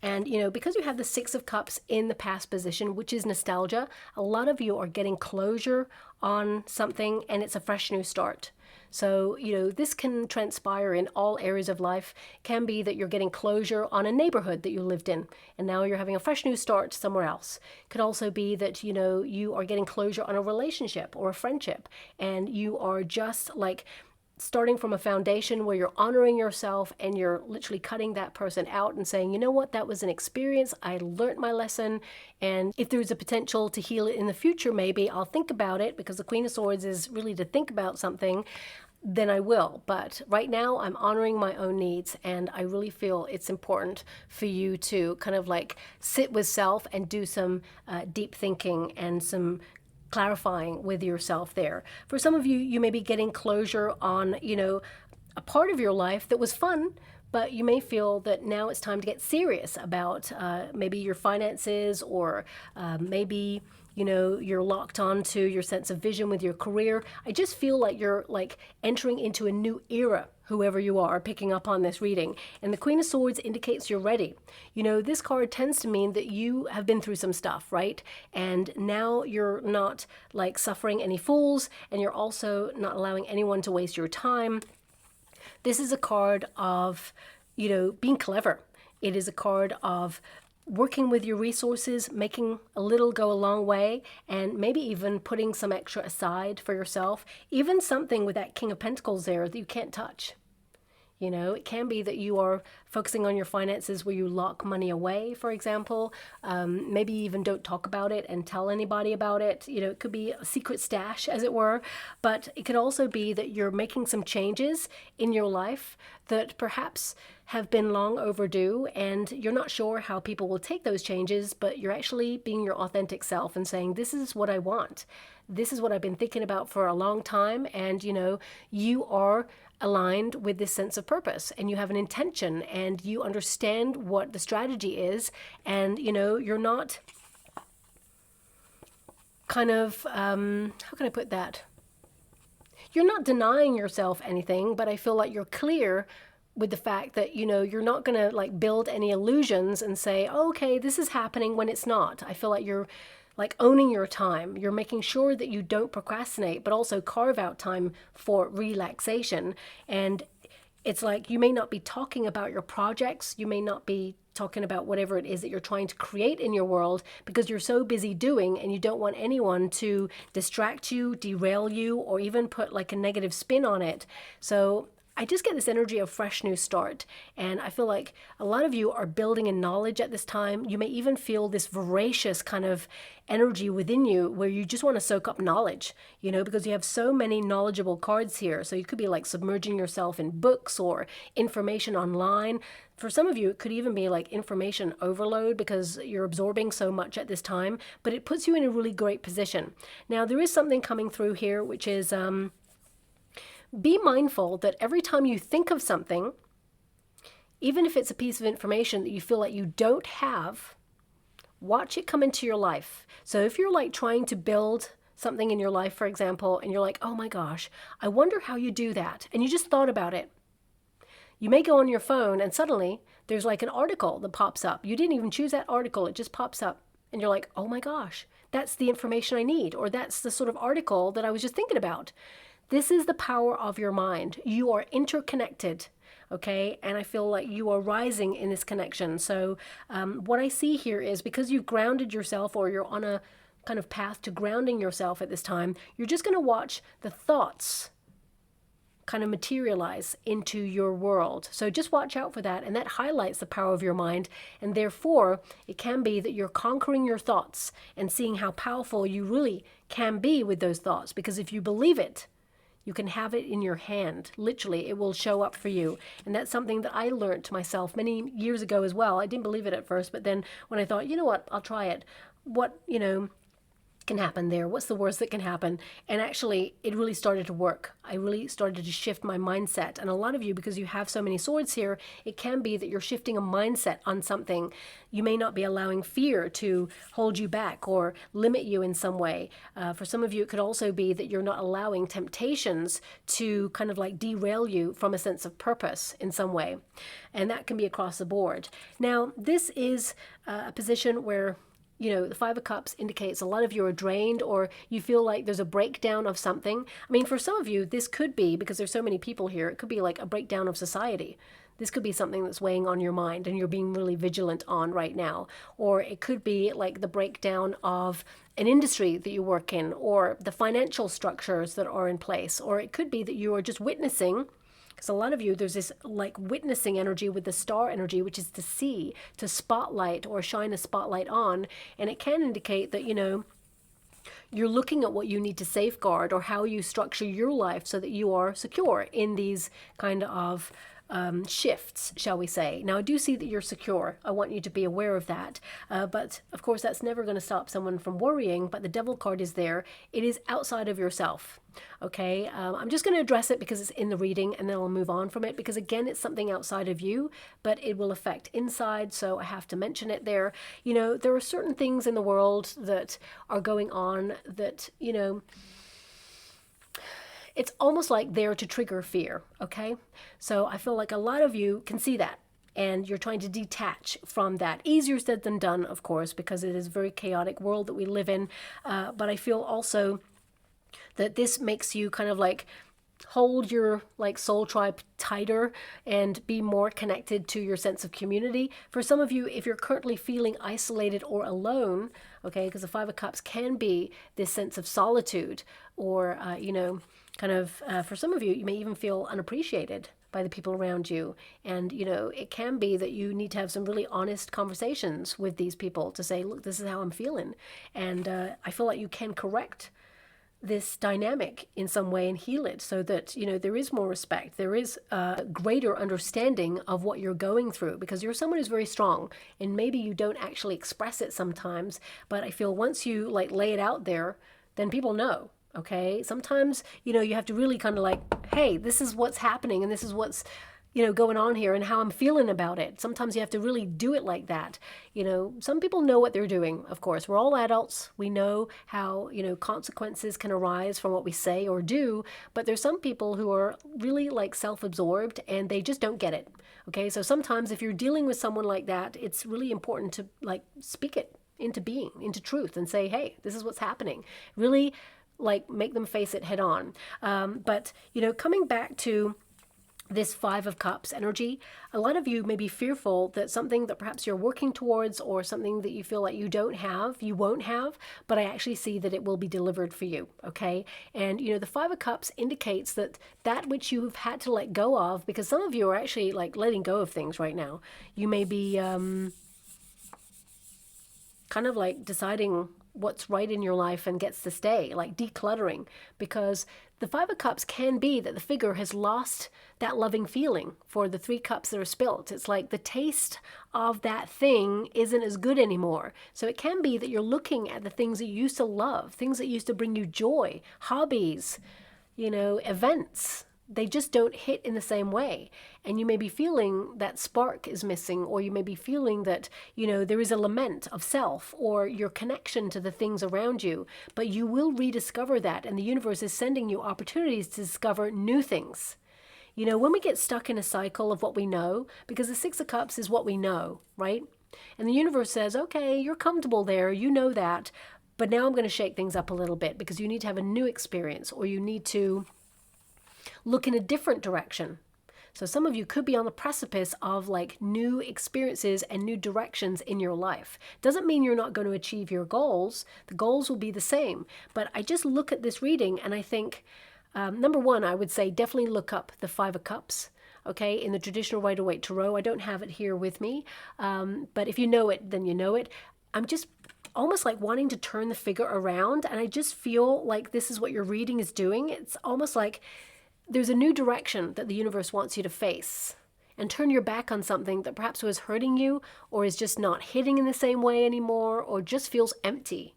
And, you know, because you have the Six of Cups in the past position, which is nostalgia, a lot of you are getting closure on something and it's a fresh new start. So, you know, this can transpire in all areas of life. It can be that you're getting closure on a neighborhood that you lived in, and now you're having a fresh new start somewhere else. It could also be that, you know, you are getting closure on a relationship or a friendship, and you are just like starting from a foundation where you're honoring yourself and you're literally cutting that person out and saying, you know what, that was an experience. I learned my lesson. And if there's a potential to heal it in the future, maybe I'll think about it, because the Queen of Swords is really to think about something. then I will. But right now I'm honoring my own needs, and I really feel it's important for you to kind of like sit with self and do some deep thinking and some clarifying with yourself there. For some of you, you may be getting closure on, a part of your life that was fun, but you may feel that now it's time to get serious about maybe your finances, or maybe you're locked onto your sense of vision with your career. I just feel like you're like entering into a new era, whoever you are picking up on this reading. And the Queen of Swords indicates you're ready. This card tends to mean that you have been through some stuff, right? And now you're not like suffering any fools, and you're also not allowing anyone to waste your time. This is a card of, being clever. It is a card of working with your resources, making a little go a long way, and maybe even putting some extra aside for yourself. Even something with that King of Pentacles there that you can't touch. It can be that you are focusing on your finances where you lock money away, for example. Maybe you even don't talk about it and tell anybody about it. It could be a secret stash, as it were. But it could also be that you're making some changes in your life that perhaps have been long overdue, and you're not sure how people will take those changes, but you're actually being your authentic self and saying, this is what I want. This is what I've been thinking about for a long time. And, you are aligned with this sense of purpose, and you have an intention, and you understand what the strategy is, and you're not kind of how can I put that, you're not denying yourself anything, but I feel like you're clear with the fact that you're not going to like build any illusions and say, oh, okay, this is happening, when it's not. I feel like you're like owning your time. You're making sure that you don't procrastinate, but also carve out time for relaxation. And it's like you may not be talking about your projects. You may not be talking about whatever it is that you're trying to create in your world, because you're so busy doing, and you don't want anyone to distract you, derail you, or even put like a negative spin on it. So I just get this energy of fresh new start. And I feel like a lot of you are building in knowledge at this time. You may even feel this voracious kind of energy within you where you just want to soak up knowledge, because you have so many knowledgeable cards here. So you could be like submerging yourself in books or information online. For some of you, it could even be like information overload because you're absorbing so much at this time, but it puts you in a really great position. Now, there is something coming through here, which is, be mindful that every time you think of something, even if it's a piece of information that you feel like you don't have, watch it come into your life. So if you're like trying to build something in your life, for example, and you're like, oh my gosh, I wonder how you do that. And you just thought about it. You may go on your phone and suddenly there's like an article that pops up. You didn't even choose that article. It just pops up. And you're like, oh my gosh, that's the information I need. Or that's the sort of article that I was just thinking about. This is the power of your mind. You are interconnected, okay? And I feel like you are rising in this connection. So what I see here is because you've grounded yourself, or you're on a kind of path to grounding yourself at this time, you're just going to watch the thoughts kind of materialize into your world. So just watch out for that. And that highlights the power of your mind. And therefore, it can be that you're conquering your thoughts and seeing how powerful you really can be with those thoughts. Because if you believe it, you can have it in your hand. Literally, it will show up for you. And that's something that I learned myself many years ago as well. I didn't believe it at first, but then when I thought, you know what, I'll try it. What, can happen there? What's the worst that can happen? And actually, it really started to work. I really started to shift my mindset. And a lot of you, because you have so many swords here, it can be that you're shifting a mindset on something. You may not be allowing fear to hold you back or limit you in some way. For some of you, it could also be that you're not allowing temptations to kind of like derail you from a sense of purpose in some way. And that can be across the board. Now, this is a position where the Five of Cups indicates a lot of you are drained, or you feel like there's a breakdown of something. I mean, for some of you, this could be, because there's so many people here, it could be like a breakdown of society. This could be something that's weighing on your mind and you're being really vigilant on right now. Or it could be like the breakdown of an industry that you work in, or the financial structures that are in place. Or it could be that you are just witnessing. Because a lot of you, there's this like witnessing energy with the star energy, which is to see, to spotlight or shine a spotlight on. And it can indicate that, you're looking at what you need to safeguard or how you structure your life so that you are secure in these kind of shifts, shall we say. Now, I do see that you're secure. I want you to be aware of that. But of course, that's never going to stop someone from worrying. But the Devil card is there. It is outside of yourself. Okay, I'm just going to address it because it's in the reading, and then I'll move on from it because, again, it's something outside of you, but it will affect inside, so I have to mention it there. You know, there are certain things in the world that are going on that, you know, it's almost like there to trigger fear, okay? So I feel like a lot of you can see that, and you're trying to detach from that. Easier said than done, of course, because it is a very chaotic world that we live in, but I feel also that this makes you kind of like hold your like soul tribe tighter and be more connected to your sense of community. For some of you, if you're currently feeling isolated or alone, okay, because the Five of Cups can be this sense of solitude, or you know, kind of for some of you, you may even feel unappreciated by the people around you. And you know, it can be that you need to have some really honest conversations with these people to say, look, this is how I'm feeling, and I feel like you can correct this dynamic in some way and heal it so that, you know, there is more respect, there is a greater understanding of what you're going through, because you're someone who's very strong and maybe you don't actually express it sometimes, but I feel once you like lay it out there, then people know. Okay, sometimes, you know, you have to really kind of like, hey, this is what's happening and this is what's, you know, going on here and how I'm feeling about it. Sometimes you have to really do it like that. You know, some people know what they're doing, of course. We're all adults. We know how, you know, consequences can arise from what we say or do, but there's some people who are really like self-absorbed and they just don't get it. Okay, so sometimes if you're dealing with someone like that, it's really important to like speak it into being, into truth, and say, hey, this is what's happening. Really like make them face it head on. But, you know, coming back to this Five of Cups energy, a lot of you may be fearful that something that perhaps you're working towards or something that you feel like you don't have, you won't have, but I actually see that it will be delivered for you, okay? And, you know, the Five of Cups indicates that that which you've had to let go of, because some of you are actually like letting go of things right now. You may be kind of like deciding what's right in your life and gets to stay, like decluttering, because the Five of Cups can be that the figure has lost that loving feeling for the three cups that are spilt. It's like the taste of that thing isn't as good anymore. So it can be that you're looking at the things that you used to love, things that used to bring you joy, hobbies, you know, events. They just don't hit in the same way. And you may be feeling that spark is missing, or you may be feeling that, you know, there is a lament of self or your connection to the things around you, but you will rediscover that. And the universe is sending you opportunities to discover new things. You know, when we get stuck in a cycle of what we know, because the Six of Cups is what we know, right? And the universe says, okay, you're comfortable there, you know that, but now I'm going to shake things up a little bit because you need to have a new experience, or you need to look in a different direction. So some of you could be on the precipice of like new experiences and new directions in your life. Doesn't mean you're not going to achieve your goals. The goals will be the same. But I just look at this reading and I think, number one, I would say definitely look up the Five of Cups. Okay, in the traditional Rider-Waite Tarot. I don't have it here with me. But if you know it, then you know it. I'm just almost like wanting to turn the figure around. And I just feel like this is what your reading is doing. It's almost like there's a new direction that the universe wants you to face, and turn your back on something that perhaps was hurting you, or is just not hitting in the same way anymore, or just feels empty.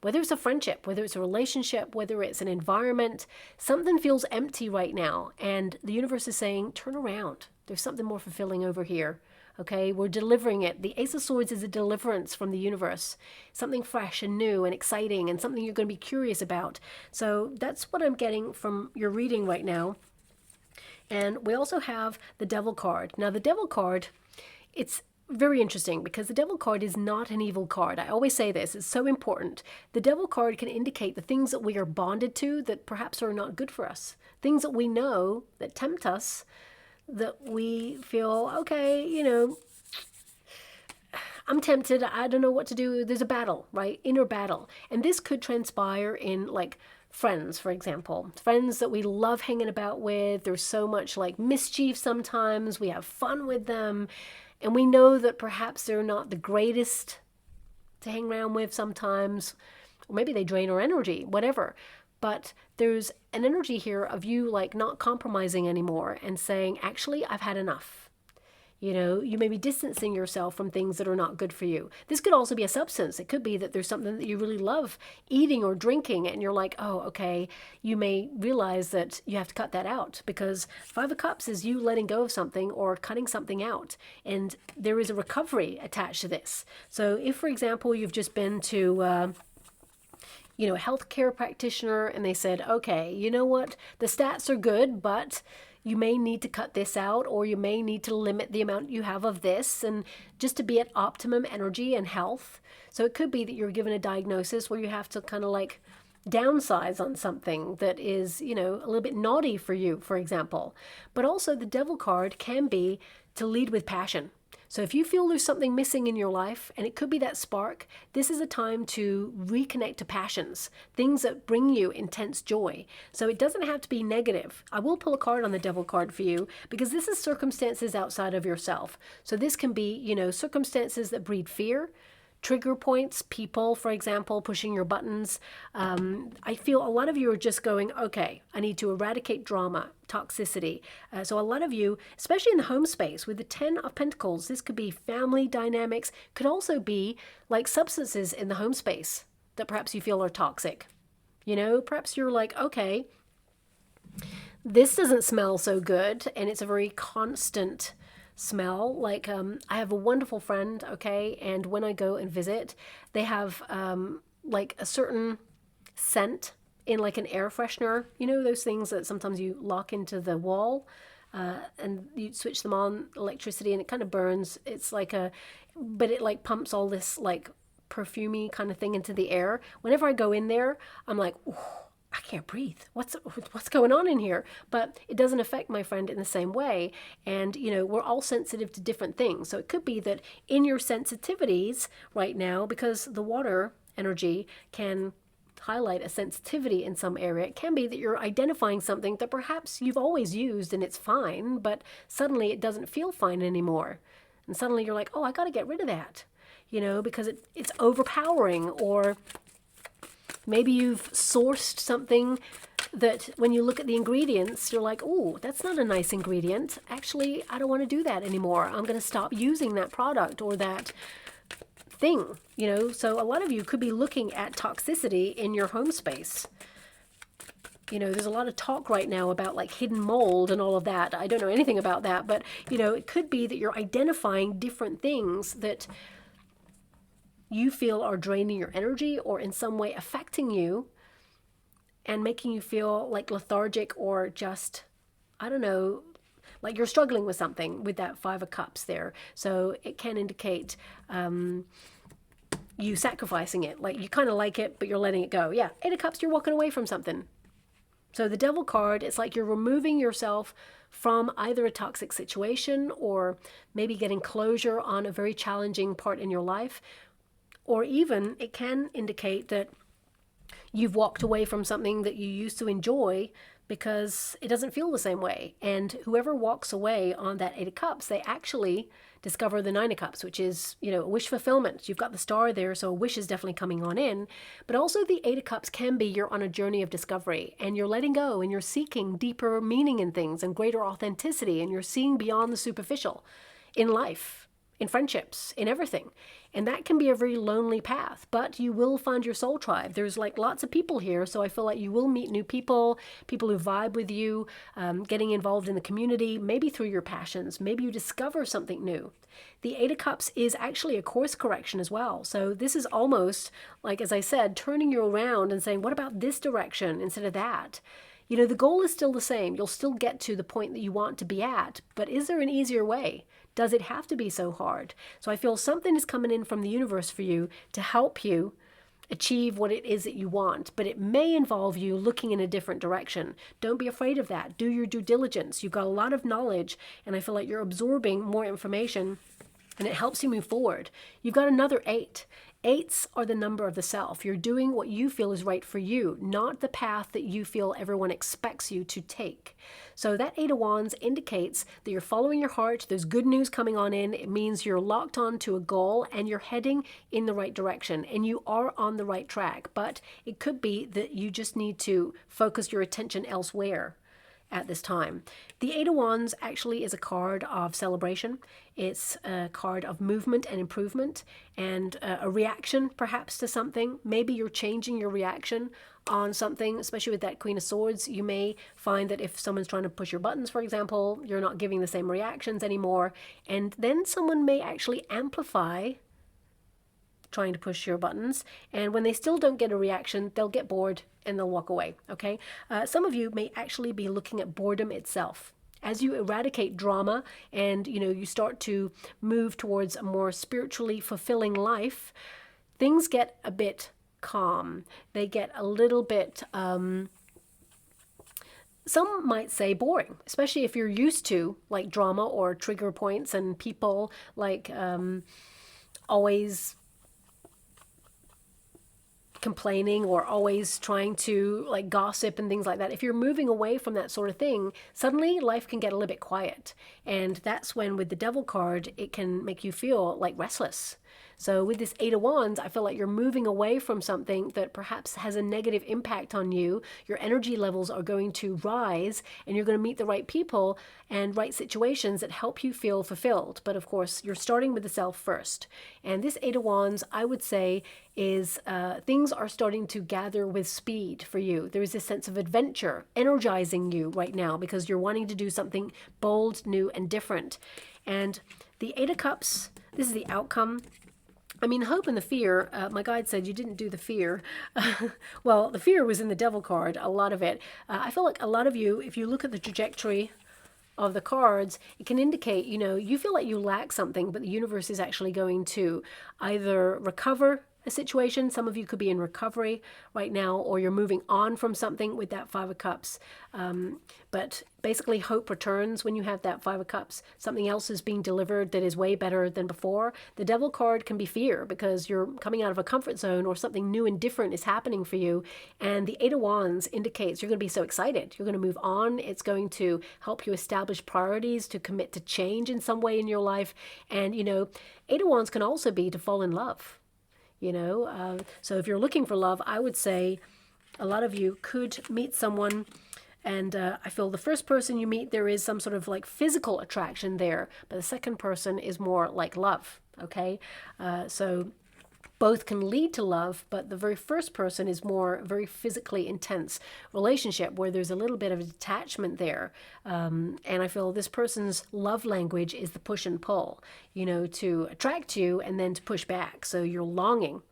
Whether it's a friendship, whether it's a relationship, whether it's an environment, something feels empty right now. And the universe is saying, turn around. There's something more fulfilling over here. Okay, we're delivering it. The Ace of Swords is a deliverance from the universe. Something fresh and new and exciting, and something you're going to be curious about. So that's what I'm getting from your reading right now. And we also have the Devil card. Now the Devil card, it's very interesting because the Devil card is not an evil card. I always say this, it's so important. The Devil card can indicate the things that we are bonded to that perhaps are not good for us. Things that we know that tempt us, that we feel, okay, you know, I'm tempted, I don't know what to do. There's a battle, right? Inner battle. And this could transpire in like friends, for example. Friends that we love hanging about with. There's so much like mischief sometimes. We have fun with them. And we know that perhaps they're not the greatest to hang around with sometimes. Or maybe they drain our energy, whatever. But there's an energy here of you like not compromising anymore and saying, actually, I've had enough. You know, you may be distancing yourself from things that are not good for you. This could also be a substance. It could be that there's something that you really love eating or drinking, and you're like, oh, okay, you may realize that you have to cut that out, because Five of Cups is you letting go of something or cutting something out. And there is a recovery attached to this. So if, for example, you've just been to a healthcare practitioner and they said, okay, you know what, the stats are good, but you may need to cut this out, or you may need to limit the amount you have of this, and just to be at optimum energy and health. So it could be that you're given a diagnosis where you have to kind of like downsize on something that is, a little bit naughty for you, for example. But also the Devil card can be to lead with passion. So if you feel there's something missing in your life, and it could be that spark, this is a time to reconnect to passions, things that bring you intense joy. So it doesn't have to be negative. I will pull a card on the Devil card for you, because this is circumstances outside of yourself. So this can be, circumstances that breed fear, trigger points, people, for example, pushing your buttons. I feel a lot of you are just going, okay, I need to eradicate drama, toxicity. So a lot of you, especially in the home space with the 10 of Pentacles, this could be family dynamics, could also be like substances in the home space that perhaps you feel are toxic. Perhaps you're like, okay, this doesn't smell so good, and it's a very constant smell. Like I have a wonderful friend, okay, and when I go and visit, they have like a certain scent in like an air freshener, those things that sometimes you lock into the wall and you switch them on electricity and it kind of burns. It's like but it like pumps all this like perfumey kind of thing into the air. Whenever I go in there, I'm like, ooh, I can't breathe. What's going on in here? But it doesn't affect my friend in the same way. And, we're all sensitive to different things. So it could be that in your sensitivities right now, because the water energy can highlight a sensitivity in some area, it can be that you're identifying something that perhaps you've always used and it's fine, but suddenly it doesn't feel fine anymore. And suddenly you're like, oh, I got to get rid of that, because it's overpowering. Or maybe you've sourced something that when you look at the ingredients, you're like, oh, that's not a nice ingredient. Actually, I don't want to do that anymore. I'm going to stop using that product or that thing, So a lot of you could be looking at toxicity in your home space. There's a lot of talk right now about like hidden mold and all of that. I don't know anything about that, but, it could be that you're identifying different things that you feel are draining your energy or in some way affecting you and making you feel like lethargic or just, I don't know, like you're struggling with something with that Five of Cups there. So it can indicate you sacrificing it. Like you kind of like it, but you're letting it go. Yeah, Eight of Cups, you're walking away from something. So the Devil card, it's like you're removing yourself from either a toxic situation or maybe getting closure on a very challenging part in your life. Or even it can indicate that you've walked away from something that you used to enjoy because it doesn't feel the same way. And whoever walks away on that Eight of Cups, they actually discover the Nine of Cups, which is, wish fulfillment. You've got the star there, so a wish is definitely coming on in. But also the Eight of Cups can be you're on a journey of discovery and you're letting go and you're seeking deeper meaning in things and greater authenticity, and you're seeing beyond the superficial in life, in friendships, in everything. And that can be a very lonely path, but you will find your soul tribe. There's like lots of people here, so I feel like you will meet new people, people who vibe with you, getting involved in the community, maybe through your passions. Maybe you discover something new. The Eight of Cups is actually a course correction as well. So this is almost like, as I said, turning you around and saying, what about this direction instead of that? The goal is still the same. You'll still get to the point that you want to be at, but is there an easier way? Does it have to be so hard? So I feel something is coming in from the universe for you to help you achieve what it is that you want, but it may involve you looking in a different direction. Don't be afraid of that. Do your due diligence. You've got a lot of knowledge, and I feel like you're absorbing more information and it helps you move forward. You've got another 8. 8s are the number of the self. You're doing what you feel is right for you, not the path that you feel everyone expects you to take. So that 8 of Wands indicates that you're following your heart. There's good news coming on in. It means you're locked on to a goal and you're heading in the right direction and you are on the right track. But it could be that you just need to focus your attention elsewhere at this time. The 8 of Wands actually is a card of celebration. It's a card of movement and improvement and a reaction perhaps to something. Maybe you're changing your reaction on something, especially with that Queen of Swords. You may find that if someone's trying to push your buttons, for example, you're not giving the same reactions anymore. And then someone may actually amplify trying to push your buttons, and when they still don't get a reaction, they'll get bored and they'll walk away. Okay, some of you may actually be looking at boredom itself. As you eradicate drama and you start to move towards a more spiritually fulfilling life, things get a bit calm. They get a little bit some might say boring, especially if you're used to like drama or trigger points and people like always complaining or always trying to like gossip and things like that. If you're moving away from that sort of thing, suddenly life can get a little bit quiet. And that's when with the Devil card, it can make you feel like restless. So with this 8 of Wands, I feel like you're moving away from something that perhaps has a negative impact on you. Your energy levels are going to rise and you're going to meet the right people and right situations that help you feel fulfilled. But of course, you're starting with the self first. And this 8 of Wands, I would say, is things are starting to gather with speed for you. There is this sense of adventure energizing you right now because you're wanting to do something bold, new, and different. And the 8 of Cups, this is the outcome. I mean, hope and the fear, my guide said you didn't do the fear. Well, the fear was in the Devil card, a lot of it. I feel like a lot of you, if you look at the trajectory of the cards, it can indicate, you feel like you lack something, but the universe is actually going to either recover a situation. Some of you could be in recovery right now, or you're moving on from something with that 5 of Cups. But basically hope returns when you have that 5 of Cups. Something else is being delivered that is way better than before. The Devil card can be fear because you're coming out of a comfort zone or something new and different is happening for you. And the 8 of Wands indicates you're going to be so excited. You're going to move on. It's going to help you establish priorities, to commit to change in some way in your life. And, 8 of Wands can also be to fall in love. So if you're looking for love, I would say a lot of you could meet someone, and I feel the first person you meet, there is some sort of like physical attraction there, but the second person is more like love. Okay, so both can lead to love, but the very first person is more very physically intense relationship where there's a little bit of a detachment there. And I feel this person's love language is the push and pull, to attract you and then to push back. So you're longing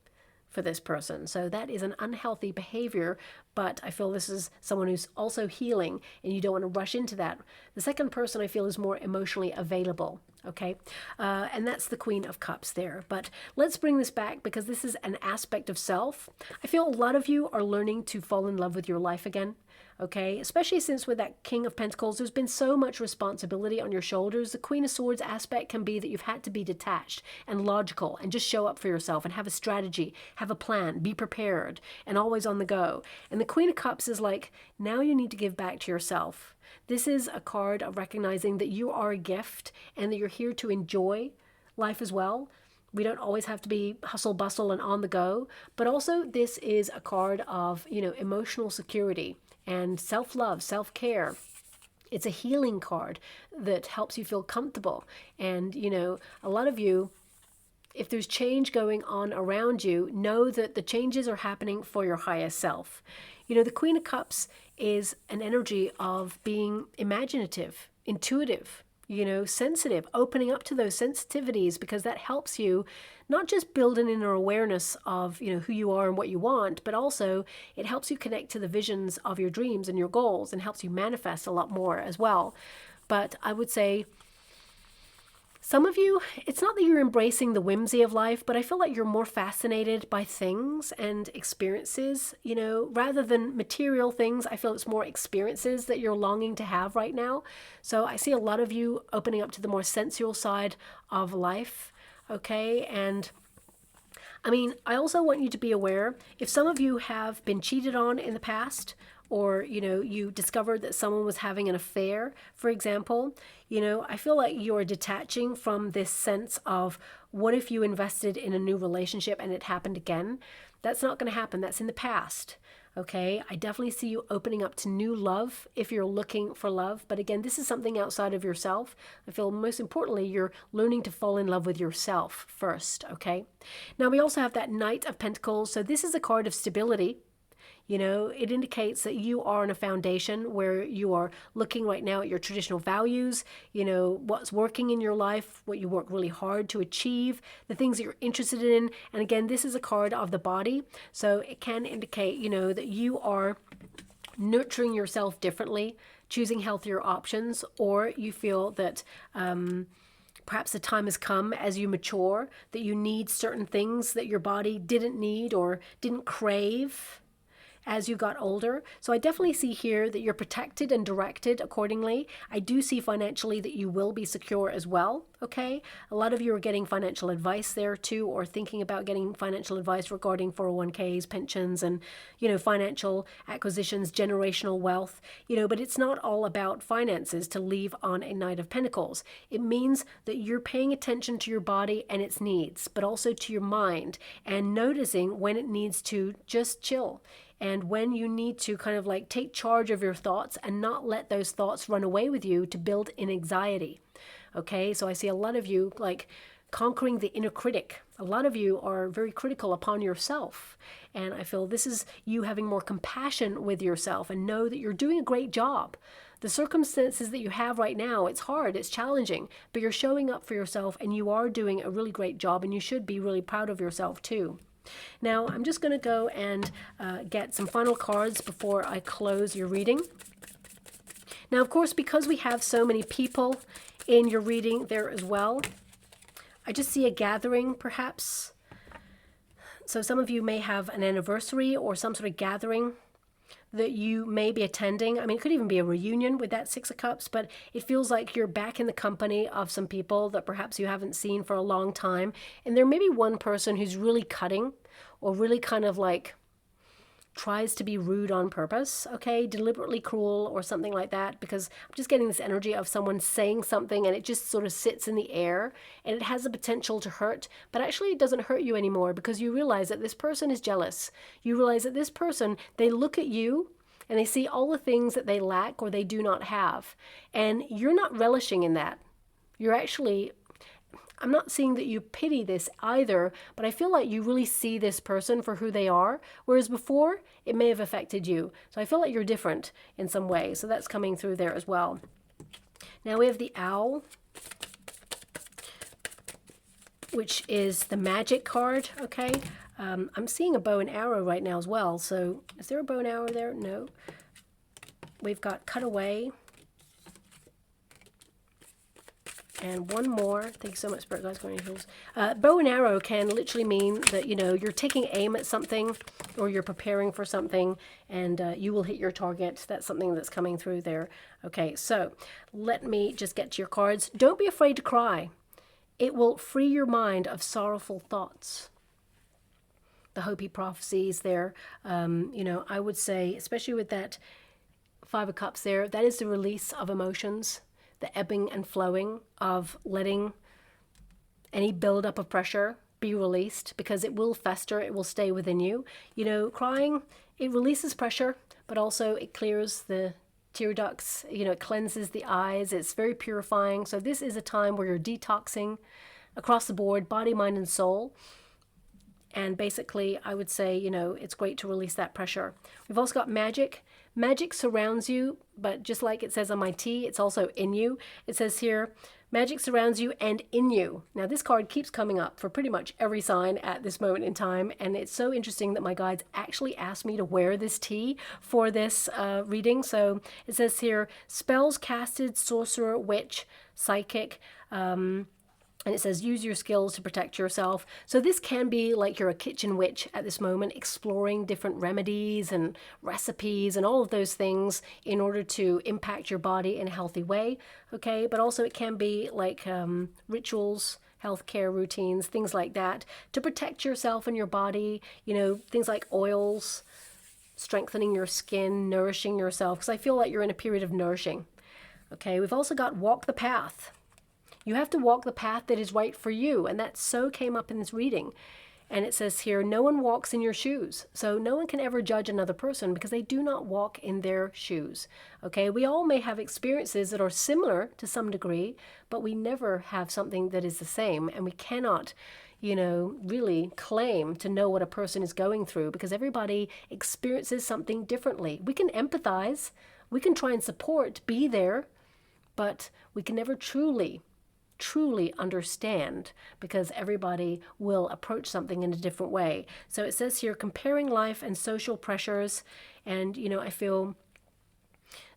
for this person. So that is an unhealthy behavior, but I feel this is someone who's also healing and you don't want to rush into that. The second person I feel is more emotionally available. Okay, and that's the Queen of Cups there. But let's bring this back because this is an aspect of self. I feel a lot of you are learning to fall in love with your life again. Okay, especially since with that King of Pentacles, there's been so much responsibility on your shoulders. The Queen of Swords aspect can be that you've had to be detached and logical and just show up for yourself and have a strategy, have a plan, be prepared, and always on the go. And the Queen of Cups is like, now you need to give back to yourself. This is a card of recognizing that you are a gift and that you're here to enjoy life as well. We don't always have to be hustle bustle and on the go, but also this is a card of, emotional security and self-love, self-care. It's a healing card that helps you feel comfortable. And, a lot of you, if there's change going on around you, know that the changes are happening for your highest self. The Queen of Cups is an energy of being imaginative, intuitive, sensitive, opening up to those sensitivities, because that helps you not just build an inner awareness of, who you are and what you want, but also it helps you connect to the visions of your dreams and your goals and helps you manifest a lot more as well. But I would say Some of you, it's not that you're embracing the whimsy of life, but I feel like you're more fascinated by things and experiences, you know, rather than material things. I feel it's more experiences that you're longing to have right now. So I see a lot of you opening up to the more sensual side of life, okay? And I mean, I also want you to be aware, if some of you have been cheated on in the past, or, you know, you discovered that someone was having an affair, for example, you know, I feel like you're detaching from this sense of what if you invested in a new relationship and it happened again? That's not going to happen. That's in the past. Okay, I definitely see you opening up to new love if you're looking for love. But again, this is something outside of yourself. I feel most importantly, you're learning to fall in love with yourself first. Okay, now we also have that Knight of Pentacles. So this is a card of stability. You know, it indicates that you are on a foundation where you are looking right now at your traditional values, you know, what's working in your life, what you work really hard to achieve, the things that you're interested in. And again, this is a card of the body. So it can indicate, you know, that you are nurturing yourself differently, choosing healthier options, or you feel that perhaps the time has come as you mature that you need certain things that your body didn't need or didn't crave as you got older. So I definitely see here that you're protected and directed accordingly. I do see financially that you will be secure as well, okay? A lot of you are getting financial advice there too, or thinking about getting financial advice regarding 401ks, pensions, and, you know, financial acquisitions, generational wealth, you know, but it's not all about finances to leave on a Knight of Pentacles. It means that you're paying attention to your body and its needs, but also to your mind, and noticing when it needs to just chill. And when you need to kind of like take charge of your thoughts and not let those thoughts run away with you to build in anxiety. Okay, so I see a lot of you like conquering the inner critic. A lot of you are very critical upon yourself. And I feel this is you having more compassion with yourself and know that you're doing a great job. The circumstances that you have right now, it's hard, it's challenging, but you're showing up for yourself and you are doing a really great job, and you should be really proud of yourself too. Now, I'm just going to go and get some final cards before I close your reading. Now, of course, because we have so many people in your reading there as well, I just see a gathering, perhaps. So some of you may have an anniversary or some sort of gathering that you may be attending. I mean, it could even be a reunion with that Six of Cups, but it feels like you're back in the company of some people that perhaps you haven't seen for a long time. And there may be one person who's really cutting or really kind of like tries to be rude on purpose, okay, deliberately cruel or something like that, because I'm just getting this energy of someone saying something and it just sort of sits in the air and it has the potential to hurt, but actually it doesn't hurt you anymore because you realize that this person is jealous. You realize that this person, they look at you and they see all the things that they lack or they do not have, and you're not relishing in that. You're actually, I'm not seeing that you pity this either, but I feel like you really see this person for who they are, whereas before it may have affected you. So I feel like you're different in some way. So that's coming through there as well. Now we have the Owl, which is the Magic card, okay? I'm seeing a bow and arrow right now as well. So is there a bow and arrow there? No. We've got Cutaway. And one more. Thank you so much, Spirit Guides, Guardian Angels. Bow and arrow can literally mean that, you know, you're taking aim at something or you're preparing for something and you will hit your target. That's something that's coming through there. Okay, so let me just get to your cards. Don't be afraid to cry. It will free your mind of sorrowful thoughts. The Hopi prophecies there, you know, I would say, especially with that Five of Cups there, that is the release of emotions. The ebbing and flowing of letting any buildup of pressure be released, because it will fester, it will stay within you. You know, crying, it releases pressure, but also it clears the tear ducts, you know, it cleanses the eyes, it's very purifying. So this is a time where you're detoxing across the board, body, mind, and soul. And basically, I would say, you know, it's great to release that pressure. We've also got Magic. Magic surrounds you, but just like it says on my tee, it's also in you. It says here, magic surrounds you and in you. Now, this card keeps coming up for pretty much every sign at this moment in time, and it's so interesting that my guides actually asked me to wear this tee for this reading. So it says here, spells casted, sorcerer, witch, psychic, And it says, use your skills to protect yourself. So this can be like you're a kitchen witch at this moment, exploring different remedies and recipes and all of those things in order to impact your body in a healthy way. Okay, but also it can be like rituals, healthcare routines, things like that to protect yourself and your body. You know, things like oils, strengthening your skin, nourishing yourself, because I feel like you're in a period of nourishing. Okay, we've also got walk the path. You have to walk the path that is right for you, and that so came up in this reading. And it says here, no one walks in your shoes. So no one can ever judge another person because they do not walk in their shoes. Okay, we all may have experiences that are similar to some degree, but we never have something that is the same, and we cannot, you know, really claim to know what a person is going through because everybody experiences something differently. We can empathize, we can try and support, be there, but we can never truly understand because everybody will approach something in a different way. So it says here, comparing life and social pressures. And, you know, I feel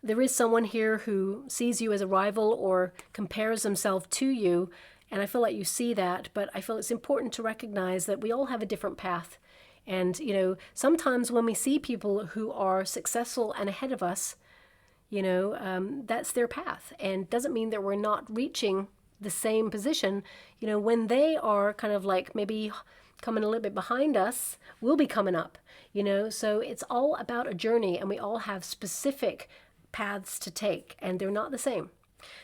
there is someone here who sees you as a rival or compares themselves to you. And I feel like you see that, but I feel it's important to recognize that we all have a different path. And, you know, sometimes when we see people who are successful and ahead of us, you know, that's their path. And doesn't mean that we're not reaching the same position. You know, when they are kind of like maybe coming a little bit behind us, we'll be coming up, you know. So it's all about a journey, and we all have specific paths to take, and they're not the same.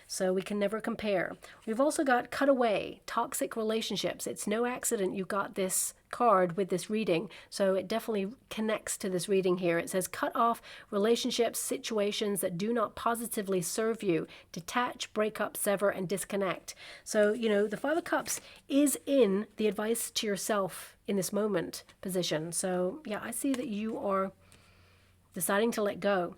So we can never compare. We've also got cut away, toxic relationships. It's no accident you got this card with this reading. So it definitely connects to this reading here. It says cut off relationships, situations that do not positively serve you. Detach, break up, sever, and disconnect. So, you know, the Five of Cups is in the advice to yourself in this moment position. So yeah, I see that you are deciding to let go.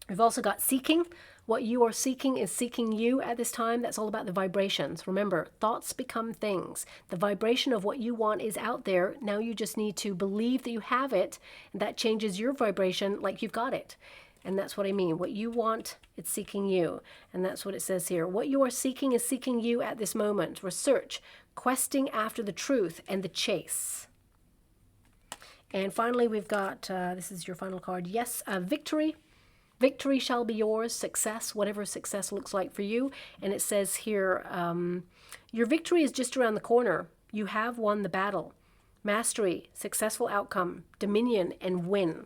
We've also got seeking. What you are seeking is seeking you at this time. That's all about the vibrations. Remember, thoughts become things. The vibration of what you want is out there. Now you just need to believe that you have it, and that changes your vibration like you've got it. And that's what I mean. What you want, it's seeking you. And that's what it says here. What you are seeking is seeking you at this moment. Research, questing after the truth, and the chase. And finally, we've got, this is your final card. Yes, victory. Victory shall be yours, success, whatever success looks like for you. And it says here, your victory is just around the corner. You have won the battle. Mastery, successful outcome, dominion, and win.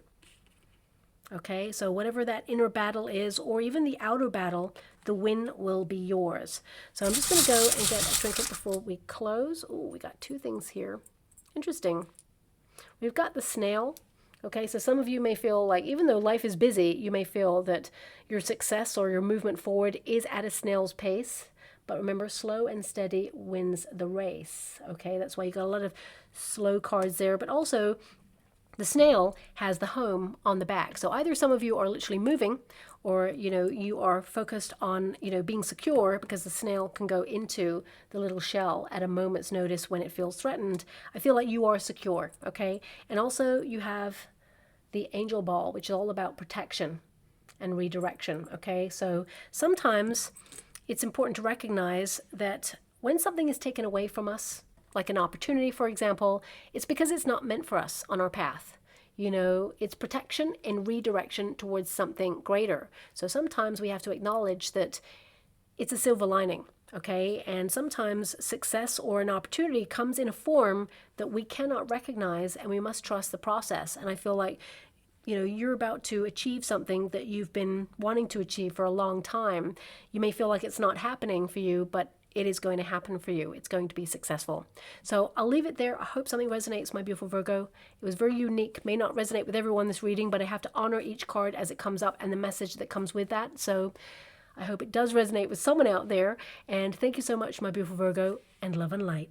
Okay, so whatever that inner battle is, or even the outer battle, the win will be yours. So I'm just going to go and get a trinket before we close. Oh, we got two things here. Interesting. We've got the snail. Okay, so some of you may feel like, even though life is busy, you may feel that your success or your movement forward is at a snail's pace. But remember, slow and steady wins the race. Okay, that's why you got a lot of slow cards there. But also, the snail has the home on the back. So either some of you are literally moving, or, you know, you are focused on, you know, being secure, because the snail can go into the little shell at a moment's notice when it feels threatened. I feel like you are secure, okay? And also you have the angel ball, which is all about protection and redirection, okay? So sometimes it's important to recognize that when something is taken away from us, like an opportunity, for example, it's because it's not meant for us on our path. You know, it's protection and redirection towards something greater. So sometimes we have to acknowledge that it's a silver lining, okay? And sometimes success or an opportunity comes in a form that we cannot recognize, and we must trust the process. And I feel like, you know, you're about to achieve something that you've been wanting to achieve for a long time. You may feel like it's not happening for you, but it is going to happen for you. It's going to be successful. So I'll leave it there. I hope something resonates, my beautiful Virgo. It was very unique. May not resonate with everyone this reading, but I have to honor each card as it comes up and the message that comes with that. So I hope it does resonate with someone out there. And thank you so much, my beautiful Virgo, and love and light.